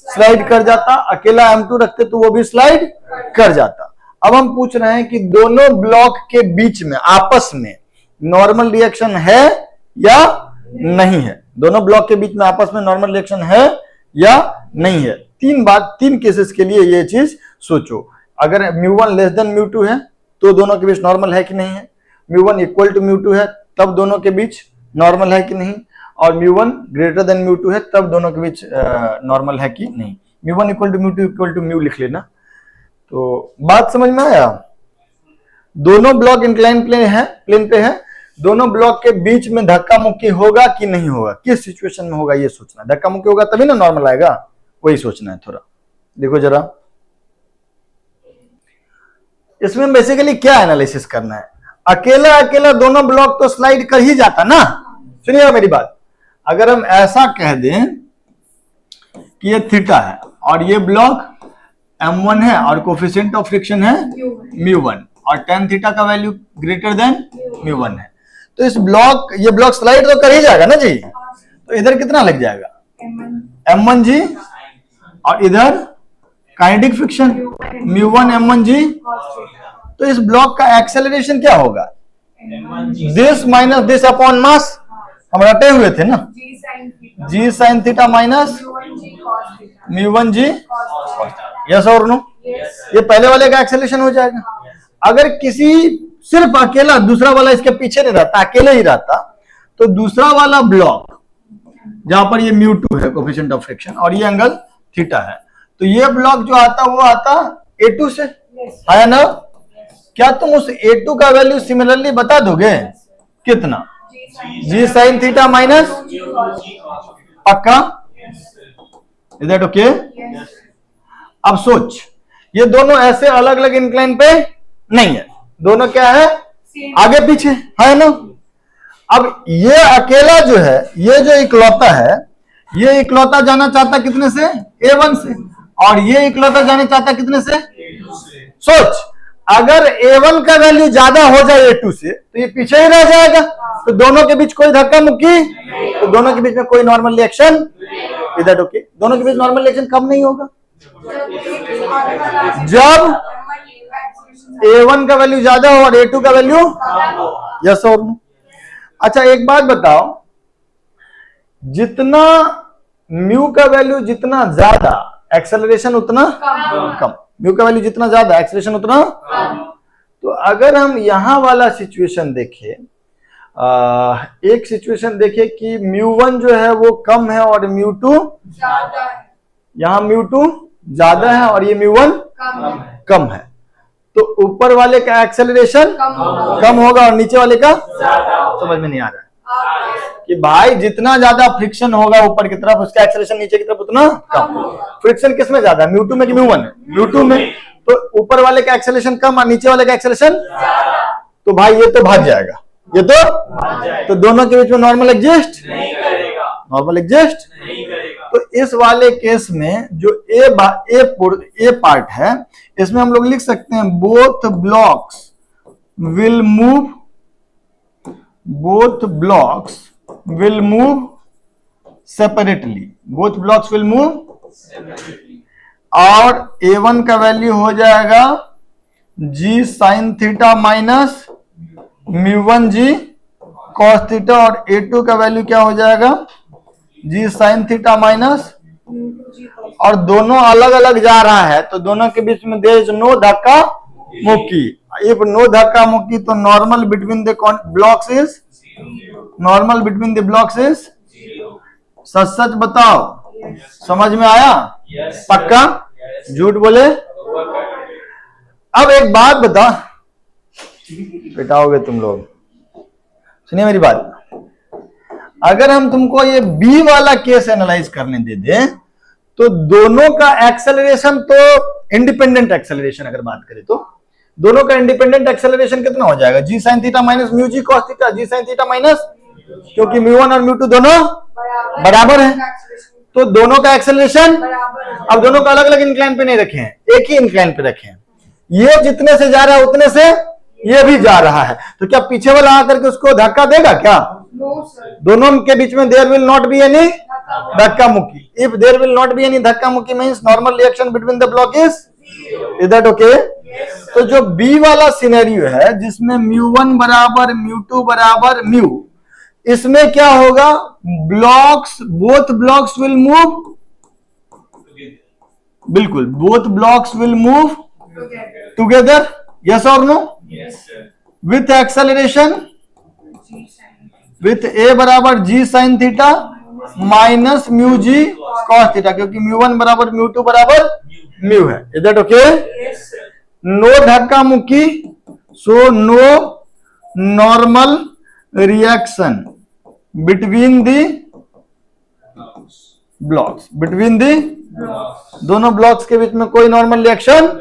स्लाइड कर जाता, अकेला M2 रखते तो वो भी स्लाइड कर जाता। अब हम पूछ रहे हैं कि दोनों ब्लॉक के बीच में आपस में नॉर्मल रिएक्शन है या नहीं है, दोनों ब्लॉक के बीच में आपस में नॉर्मल रिएक्शन है या नहीं है। तीन केसेस के लिए ये चीज सोचो। अगर μ1 लेस देन μ2 है तो दोनों के बीच नॉर्मल है कि नहीं है, μ1 इक्वल टू μ2 है तब दोनों के बीच नॉर्मल है कि नहीं, और μ1 ग्रेटर देन μ2 है तब दोनों के बीच नॉर्मल है कि नहीं। μ1 इक्वल टू μ2 इक्वल टू μ लिख लेना। तो बात समझ में आया? दोनों ब्लॉक इंक्लाइन प्लेन पे है, दोनों ब्लॉक के बीच में धक्का मुक्की होगा कि नहीं होगा, किस सिचुएशन में होगा ये सोचना है। धक्का मुक्की होगा तभी ना नॉर्मल आएगा, वही सोचना है थोड़ा। देखो जरा इसमें बेसिकली क्या एनालिसिस करना है। अकेला अकेला दोनों ब्लॉक तो स्लाइड कर ही जाता ना। सुनिएगा मेरी बात, अगर हम ऐसा कह दें कि ये थीटा है और ये ब्लॉक M1 है और कोफिशिएंट ऑफ फ्रिक्शन है μ1 और tan थीटा का वैल्यू ग्रेटर देन μ1 है, तो इस ये ब्लॉक स्लाइड तो कर ही जाएगा ना जी। तो इधर कितना लग जाएगा M1 जी, और इधर काइनेटिक फ्रिक्शन μ1 M1 जी। तो इस ब्लॉक का एक्सेलरेशन क्या होगा, this minus this upon mass, हम रटे हुए थे ना, जी साइन थीटा माइनस μ1 जी। यस और नो, ये पहले वाले का एक्सेलरेशन हो जाएगा। अगर किसी सिर्फ अकेला दूसरा वाला इसके पीछे नहीं रहता, अकेले ही रहता, तो दूसरा वाला ब्लॉक जहां पर ये μ2 है कोफिशिएंट ऑफ फ्रिक्शन और ये एंगल थीटा है, तो ये ब्लॉक जो आता वो आता A2 से, है ना। क्या तुम उस A2 का वैल्यू सिमिलरली बता दोगे, कितना, जी साइन थीटा माइनस, पक्का, इज दैट ओके? अब सोच, ये दोनों ऐसे अलग अलग इंक्लाइन पे नहीं है, दोनों क्या है, आगे पीछे, है ना। अब ये अकेला जो है, ये जो इकलौता है, ये इकलौता जाना चाहता कितने से, A1 से, और ये इकलौता जाना चाहता कितने से, सोच, अगर A1 का वैल्यू ज्यादा हो जाए A2 से तो ये पीछे ही रह जाएगा, तो दोनों के बीच कोई धक्का मुक्की, तो दोनों के बीच में कोई normal reaction, is that okay? दोनों के बीच नॉर्मल रिएक्शन कब नहीं होगा, जब A1 का वैल्यू ज्यादा हो और A2 का वैल्यू, यस और नो। अच्छा एक बात बताओ, जितना म्यू का वैल्यू जितना ज्यादा एक्सेलरेशन उतना कम, म्यू का वैल्यू जितना ज्यादा एक्सेलरेशन उतना कम। तो अगर हम यहां वाला सिचुएशन देखें, एक सिचुएशन देखें कि μ1 जो है वो कम है और μ2 ज्यादा है, यहां μ2 ज्यादा है और ये μ1 कम है, तो ऊपर वाले का एक्सेलरेशन कम होगा और नीचे वाले का ज्यादा। समझ में नहीं आ रहा है कि भाई जितना ज्यादा फ्रिक्शन होगा ऊपर की तरफ, उसका एक्सेलरेशन नीचे की तरफ उतना कम। फ्रिक्शन किसमें ज्यादा, μ2 में कि μ1 में, μ2 में, तो ऊपर वाले का एक्सेलरेशन कम और नीचे वाले का एक्सेलरेशन ज्यादा, तो भाई ये तो भाग जाएगा, ये तो दोनों के बीच में नॉर्मल एग्जिस्ट नहीं करेगा, नॉर्मल एग्जिस्ट नहीं करेगा। तो इस वाले केस में जो ए पार्ट है, इसमें हम लोग लिख सकते हैं both blocks will move separately, both blocks will move separately, और A1 का वैल्यू हो जाएगा जी साइन थीटा माइनस μ1 जी कॉस थीटा, और A2 का वैल्यू क्या हो जाएगा, जी साइन थीटा माइनस, और दोनों अलग अलग जा रहा है तो दोनों के बीच में देयर इज नो धक्का मुक्की। इफ नो धक्का मुक्की तो normal between the blocks is, normal between the blocks is, सच सच बताओ, समझ में आया, पक्का, झूठ बोले। अब एक बात बता, पिटाओगे तुम लोग, सुनिए मेरी बात, अगर हम तुमको ये बी वाला केस एनालाइज करने दे दे तो दोनों का एक्सेलरेशन, तो इंडिपेंडेंट एक्सेलरेशन अगर बात करें तो दोनों का इंडिपेंडेंट एक्सेलरेशन कितना हो जाएगा, जी sine theta minus mu g cos theta, जी साइन थीटा माइनस, क्योंकि म्यू1 और म्यू2 दोनों बराबर है, तो दोनों का एक्सेलरेशन, अब दोनों को अलग अलग इंक्लाइन पे नहीं रखे हैं, एक ही इंक्लाइन पे रखे हैं। ये जितने से जा रहा है उतने से ये भी जा रहा है, तो क्या पीछे वाला आकर के उसको धक्का देगा क्या? दोनों के बीच में there will not be any धक्का मुक्की। If there will not be any धक्का मुक्की means normal reaction between the block is that okay? तो जो बी वाला सिनेरियो है जिसमें म्यू1 बराबर म्यू2 बराबर म्यू, इसमें क्या होगा, blocks, both blocks will move, बिल्कुल both blocks will move together, yes और no, with acceleration with a बराबर g sine theta minus mu g cos theta, क्योंकि म्यू1 बराबर म्यू2 बराबर म्यू है, इज दैट ओके? नो धक्का मुक्की, so no normal reaction between the blocks, between the दोनों ब्लॉक्स के बीच में कोई नॉर्मल रिएक्शन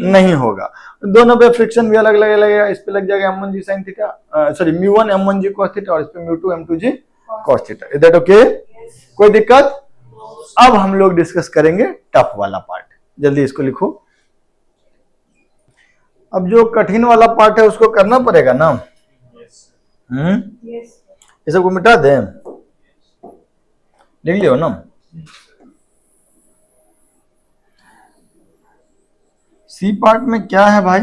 नहीं होगा। दोनों पे फ्रिक्शन भी अलग अलग लगेगा, इस पे लग जाएगा m1 g sine theta, sorry mu one m1 g cos theta और इस पे mu two m2 g cos theta, is that okay? कोई दिक्कत? अब हम लोग डिस्कस करेंगे टफ वाला पार्ट, जल्दी इसको लिखो। अब जो कठिन वाला पार्ट है उसको करना पड़ेगा ना, ये सबको मिटा दे, लिख लियो ना। सी पार्ट में क्या है भाई,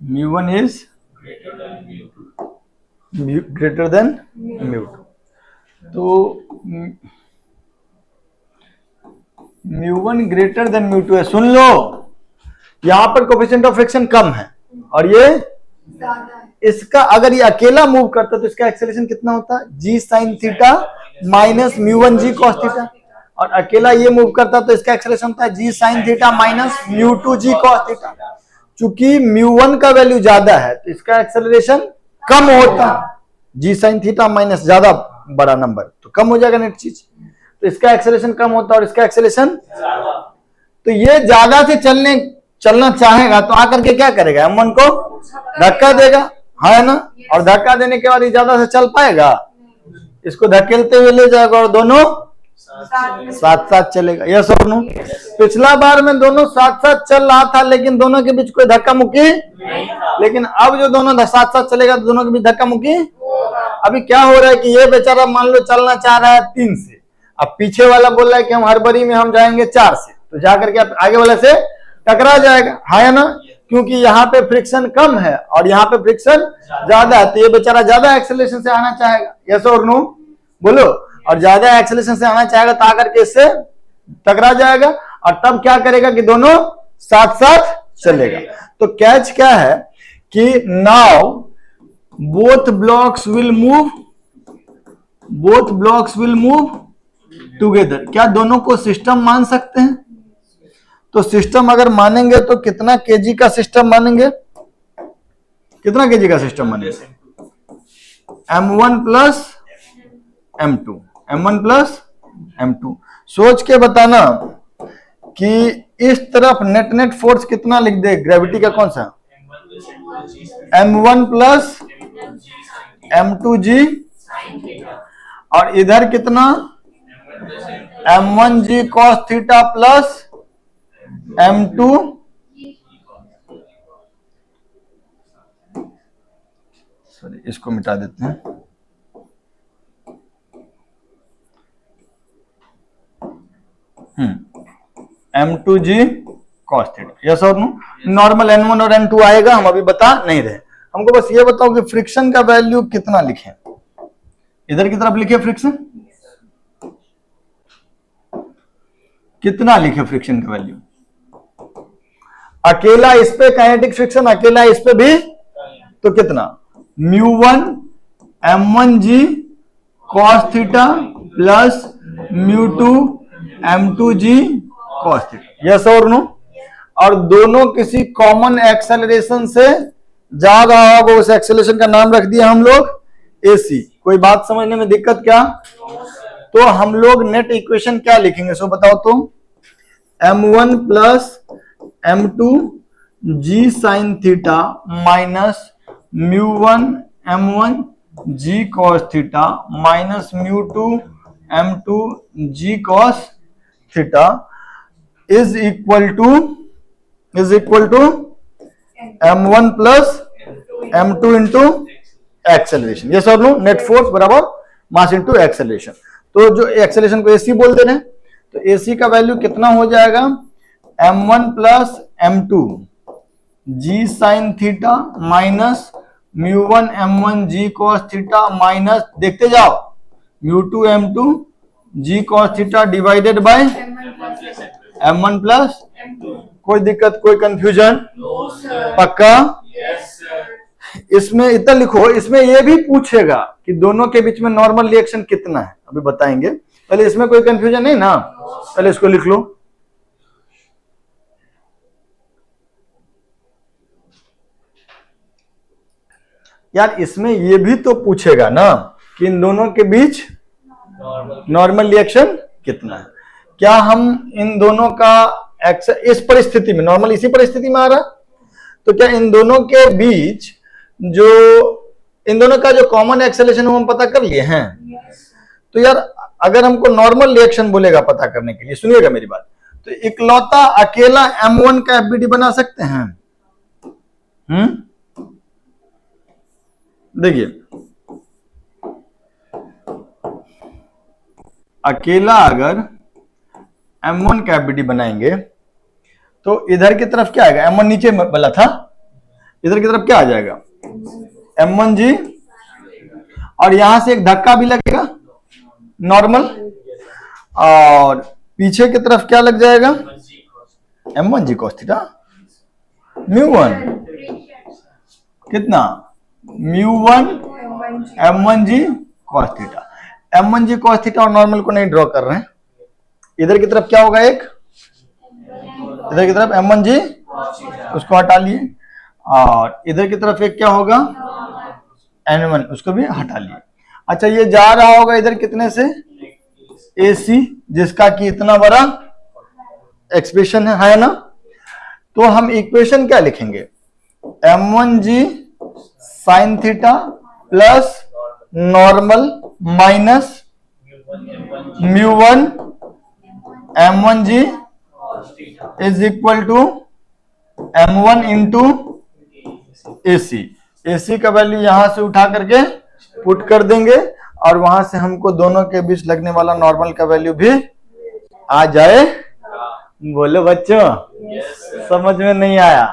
म्यू1 इज ग्रेटर देन म्यू2, तो म्यू1 ग्रेटर देन म्यू2 है। सुन लो, यहां पर कोफिशिएंट ऑफ फ्रिक्शन कम है और ये इसका, अगर ये अकेला मूव करता तो इसका एक्सेलरेशन कितना होता, जी साइन थीटा माइनस म्यू1 जी कॉस थीटा, और अकेला ये मूव करता तो इसका एक्सेलरेशन होता है जी साइन थीटा माइनस म्यू2 जी कॉस थीटा। चूंकि म्यू1 का वैल्यू ज्यादा है तो इसका एक्सेलरेशन कम होता, जी साइन थीटा माइनस ज्यादा बड़ा नंबर तो कम हो जाएगा नेट चीज, तो इसका एक्सेलरेशन कम होता और इसका एक्सेलरेशन, तो ये ज्यादा से चलना चाहेगा तो आकर के क्या करेगा, m1 को धक्का देगा, है ना, और धक्का देने के बाद ये ज्यादा से चल पाएगा, इसको धकेलते हुए ले जाएगा और दोनों साथ साथ चलेगा, यस और नो? पिछला बार में दोनों साथ साथ चल रहा था लेकिन दोनों के बीच कोई धक्का मुक्की लेकिन अब जो दोनों साथ साथ चलेगा तो दोनों के बीच धक्का मुक्की। अभी क्या हो रहा है कि ये बेचारा मान लो चलना चाह रहा है 3 से, अब पीछे वाला बोल रहा है कि हम हड़बड़ी में हम जाएंगे 4 से, तो जाकर के आगे वाले से टकरा जाएगा, है ना, क्योंकि यहाँ पे फ्रिक्शन कम है और यहाँ पे फ्रिक्शन ज्यादा है, तो ये बेचारा ज्यादा एक्सेलरेशन से आना चाहेगा, यस और नो बोलो, और ज्यादा एक्सेलरेशन से आना चाहेगा तो आकर के इससे टकरा जाएगा और तब क्या करेगा कि दोनों साथ साथ चलेगा। तो कैच क्या है कि now both blocks will move together. क्या दोनों को सिस्टम मान सकते हैं? तो सिस्टम अगर मानेंगे तो कितना केजी का सिस्टम मानेंगे, कितना केजी का सिस्टम मानेंगे, m1 plus m2, m1 plus m2। सोच के बताना कि इस तरफ नेट फोर्स कितना लिख दे, ग्रेविटी का कौन सा, m1 प्लस m2g, और इधर कितना m1g cos theta plus m2 sorry इसको मिटा देते हैं, m2g cos थीटा, यस और नो? नॉर्मल n1 और n2 आएगा, हम अभी बता नहीं रहे, हमको बस ये बताओ कि फ्रिक्शन का वैल्यू कितना लिखें, इधर की तरफ लिखे फ्रिक्शन कितना लिखे, फ्रिक्शन का वैल्यू अकेला इस पे काइनेटिक फ्रिक्शन, अकेला इस पे भी, तो कितना म्यू1 m1g cos थीटा प्लस म्यू2 m2g cos थीटा, यस और नो? और दोनों किसी कॉमन एक्सेलरेशन से जा रहा होगा, उस एक्सेलरेशन का नाम रख दिया हम लोग AC। कोई बात समझने में दिक्कत क्या? तो हम लोग नेट इक्वेशन क्या लिखेंगे, सो बताओ तुम। m1 plus m2 g sine theta minus μ1 m1 g cos theta minus μ2 m2 g cos theta is equal to m1 plus m2 into acceleration. ये सब नो, नेट फोर्स बराबर मास इंटू एक्सेलरेशन। तो जो एक्सेलरेशन को एसी बोलते हैं, तो एसी का वैल्यू कितना हो जाएगा, m1 plus m2 g sine theta minus μ1 m1 g cos theta minus, देखते जाओ, μ2 m2 g cos theta divided by m1 plus. कोई दिक्कत, कोई कंफ्यूजन? No, sir. पक्का? Yes, sir. इसमें इतना लिखो, इसमें यह भी पूछेगा कि दोनों के बीच में नॉर्मल रिएक्शन कितना है, अभी बताएंगे। पहले इसमें कोई कंफ्यूजन नहीं ना, पहले इसको लिख लो। यार इसमें यह भी तो पूछेगा ना कि इन दोनों के बीच Normal. नॉर्मल रिएक्शन कितना है। क्या हम इन दोनों का इस परिस्थिति में, नॉर्मल इसी परिस्थिति में आ रहा, तो क्या इन दोनों के बीच इन दोनों का जो कॉमन एक्सेलरेशन हम पता कर लिए हैं? तो यार अगर हमको नॉर्मल रिएक्शन बोलेगा पता करने के लिए, सुनिएगा मेरी बात, तो इकलौता अकेला m1 का एफबीडी बना सकते हैं? देखिए, अकेला अगर m1 का एफबीडी बनाएंगे तो इधर की तरफ क्या आएगा, m1 नीचे वाला था, इधर की तरफ क्या आ जाएगा, m1 जी, और यहां से एक धक्का भी लगेगा नॉर्मल, और पीछे की तरफ क्या लग जाएगा, m1 जी cos थीटा μ1 कितना, μ1 m1 जी cos थीटा। m1 जी cos थीटा और नॉर्मल को नहीं ड्रॉ कर रहे हैं, इधर की तरफ क्या होगा, एक इधर की तरफ m1 जी, उसको हटा लिए, और इधर की तरफ एक क्या होगा, n1, उसको भी हटा लिए। अच्छा, ये जा रहा होगा इधर कितने से, AC, जिसका कि इतना बड़ा एक्सप्रेशन है ना। तो हम इक्वेशन क्या लिखेंगे, m1 g sine theta plus normal minus μ1 m1 g is equal to m1 into AC। AC का वैल्यू यहां से उठा करके पुट कर देंगे, और वहां से हमको दोनों के बीच लगने वाला नॉर्मल का वैल्यू भी आ जाए। बोलो बच्चों, Yes, sir. समझ में नहीं आया?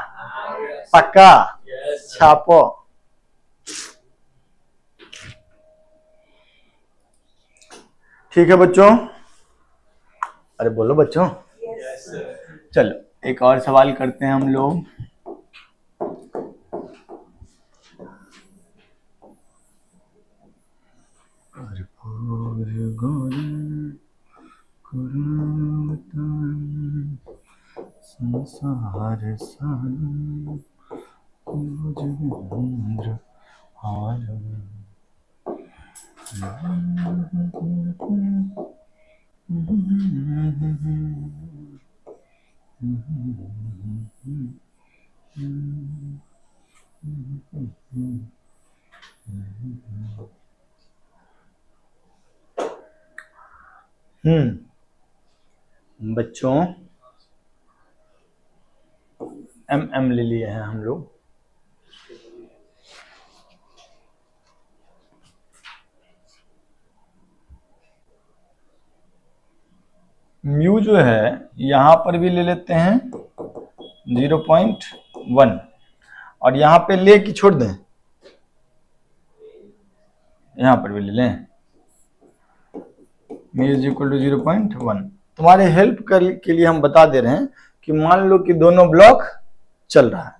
पक्का? Yes, sir. छापो। ठीक है बच्चों, अरे बोलो बच्चों। Yes, sir. चलो एक और सवाल करते हैं हम लोग। संसार सार बच्चों, एम ले लिए हैं हम लोग। म्यू जो है यहां पर भी ले लेते हैं 0.1, और यहां पे ले कि छोड़ दें, यहां पर भी ले लें, म्यू इज इक्वल टू 0.1। तुम्हारे हेल्प के लिए हम बता दे रहे हैं कि मान लो कि दोनों ब्लॉक चल रहा है,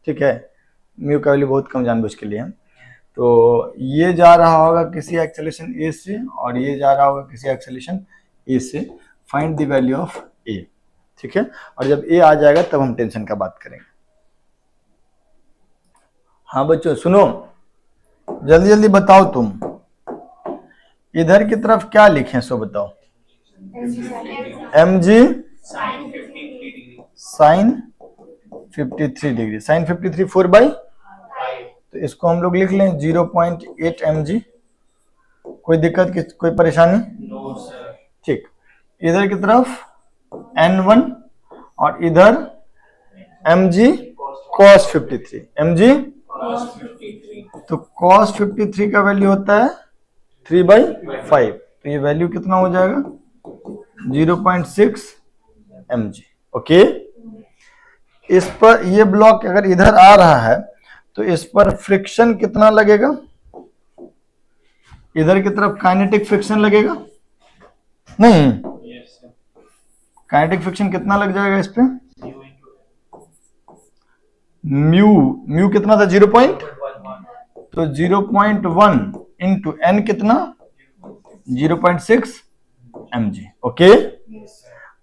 ठीक है, म्यू का वैल्यू बहुत कम जानबूझ के लिए है, तो ये जा रहा होगा किसी एक्सेलरेशन ए से, और ये जा रहा होगा किसी एक्सेलरेशन ए से। फाइंड द वैल्यू ऑफ ए, ठीक है, और जब ए आ जाएगा तब हम टेंशन का बात करेंगे। हाँ बच्चों सुनो, जल्दी जल्दी बताओ तुम, इधर की तरफ क्या लिखें सो बताओ। mg साइन 53 डिग्री, साइन 53 4/5, तो इसको हम लोग लिख लें 0.8 mg। कोई दिक्कत की कोई परेशानी? No, sir. ठीक, इधर की तरफ n1 और इधर mg cos 53, mg Cos 53. तो cos 53 का वैल्यू होता है 3/5, तो ये वैल्यू कितना हो जाएगा 0.6 mg। ओके, इस पर ये ब्लॉक अगर इधर आ रहा है तो इस पर फ्रिक्शन कितना लगेगा? इधर की तरफ काइनेटिक फ्रिक्शन लगेगा नहीं? Yes, sir. काइनेटिक फ्रिक्शन कितना लग जाएगा इस पे? U into म्यू कितना था 0 पॉइंट, 1. तो 0.1 इंटू एन कितना 0.6 mg। ओके,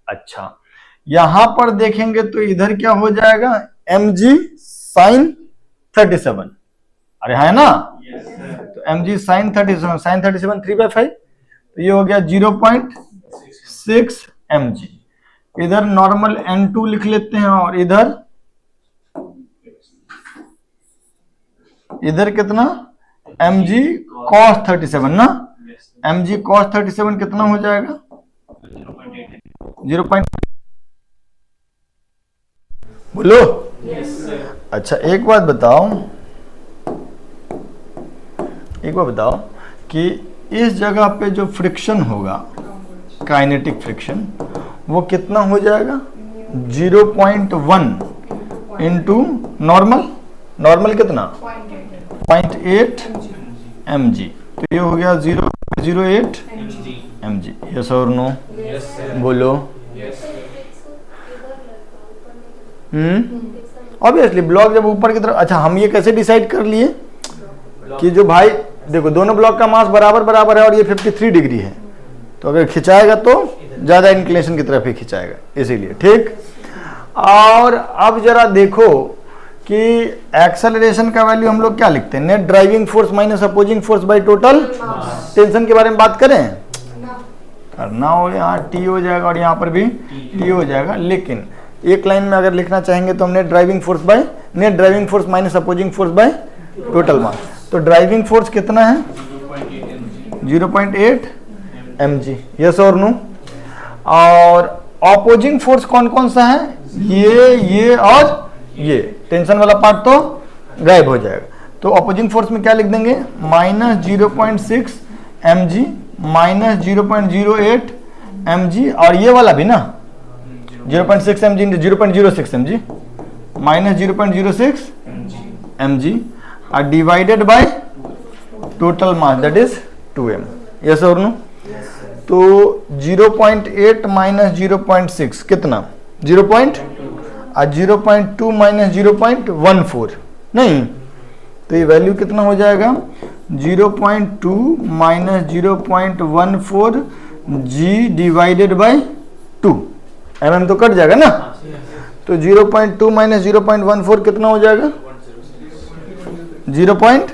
अच्छा यहां पर देखेंगे तो इधर क्या हो जाएगा mg साइन 37, अरे है ना, Yes, sir. तो mg साइन 37, साइन 37 3/5, तो ये हो गया 0.6 mg। इधर नॉर्मल n2 लिख लेते हैं और इधर कितना mg cos 37 ना, Yes, sir. mg cos 37 कितना हो जाएगा 0. बोलो। Yes, sir. अच्छा एक बात बताओ कि इस जगह पे जो फ्रिक्शन होगा काइनेटिक फ्रिक्शन वो कितना हो जाएगा 0.1 इंटू नॉर्मल कितना 0.8 mg, तो ये हो गया 0.08 MG. mg। यस और नो? Yes, sir. बोलो। Yes, sir. ऑब्वियसली ब्लॉक जब ऊपर की तरफ, अच्छा हम ये कैसे डिसाइड कर लिए कि जो भाई देखो दोनों ब्लॉक का मास बराबर है और ये 53 डिग्री है, तो अगर खिंचाएगा तो ज्यादा इंक्लिनेशन की तरफ ही खिंचाएगा, इसीलिए। ठीक, और अब जरा देखो कि एक्सेलरेशन का वैल्यू हम लोग क्या लिखते हैं, net driving force minus opposing force by total tension के बारे में बात करें, करना हो यहाँ टी हो जाएगा और यहाँ पर भी टी हो जाएगा, लेकिन एक लाइन में अगर लिखना चाहेंगे तो हम net driving force minus opposing force by total mass, तो ड्राइविंग फोर्स कितना है 0.8 mg। यस और नो? और अपोजिंग फोर्स कौन कौन सा है, ये और ये, टेंशन वाला पार्ट तो गायब हो जाएगा, तो अपोजिंग फोर्स में क्या लिख देंगे माइनस 0.6 mg माइनस 0.08 mg, और ये वाला भी ना 0.6 mg into 0.06 mg minus 0.06 mg और divided by total mass that is 2m। Yes और नो? तो 0.8 माइनस 0.6 कितना 0. और 0.2 माइनस 0.14 नहीं, तो ये वैल्यू कितना हो जाएगा 0.2 minus 0.14 g divided by 2, mm तो कट जाएगा ना, तो 0.2 माइनस 0.14 कितना हो जाएगा 0.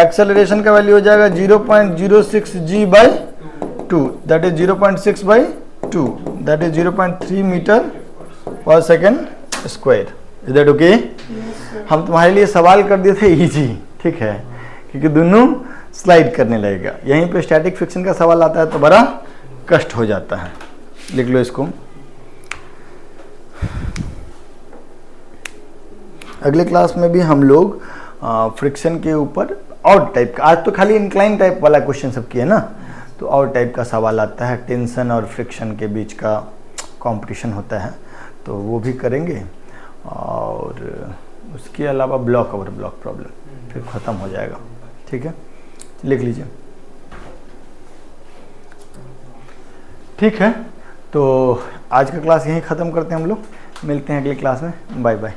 एक्सेलरेशन का वैल्यू हो जाएगा 0.06 g by 2, that is 0.6 by 2, that is 0.3 metre पर second square. Is that okay? हम तुम्हारे लिए सवाल कर दिए थे इजी, ठीक है, क्योंकि दोनों स्लाइड करने लगेगा, यहीं पे स्टैटिक फ्रिक्शन का सवाल आता है तो बड़ा कष्ट हो जाता है। लिख लो इसको। अगले क्लास में भी हम लोग फ्रिक्शन के ऊपर और टाइप का, आज तो खाली इंक्लाइन टाइप वाला क्वेश्चन सब किया ना, तो और टाइप का सवाल आता है, टेंशन और फ्रिक्शन के बीच का कंपटीशन होता है, तो वो भी करेंगे, और उसके अलावा ब्लॉक ओवर ब्लॉक प्रॉब्लम फिर ख़त्म हो जाएगा। ठीक है, लिख लीजिए। ठीक है, तो आज का क्लास यहीं ख़त्म करते हैं हम लोग, मिलते हैं अगली क्लास में, बाय बाय।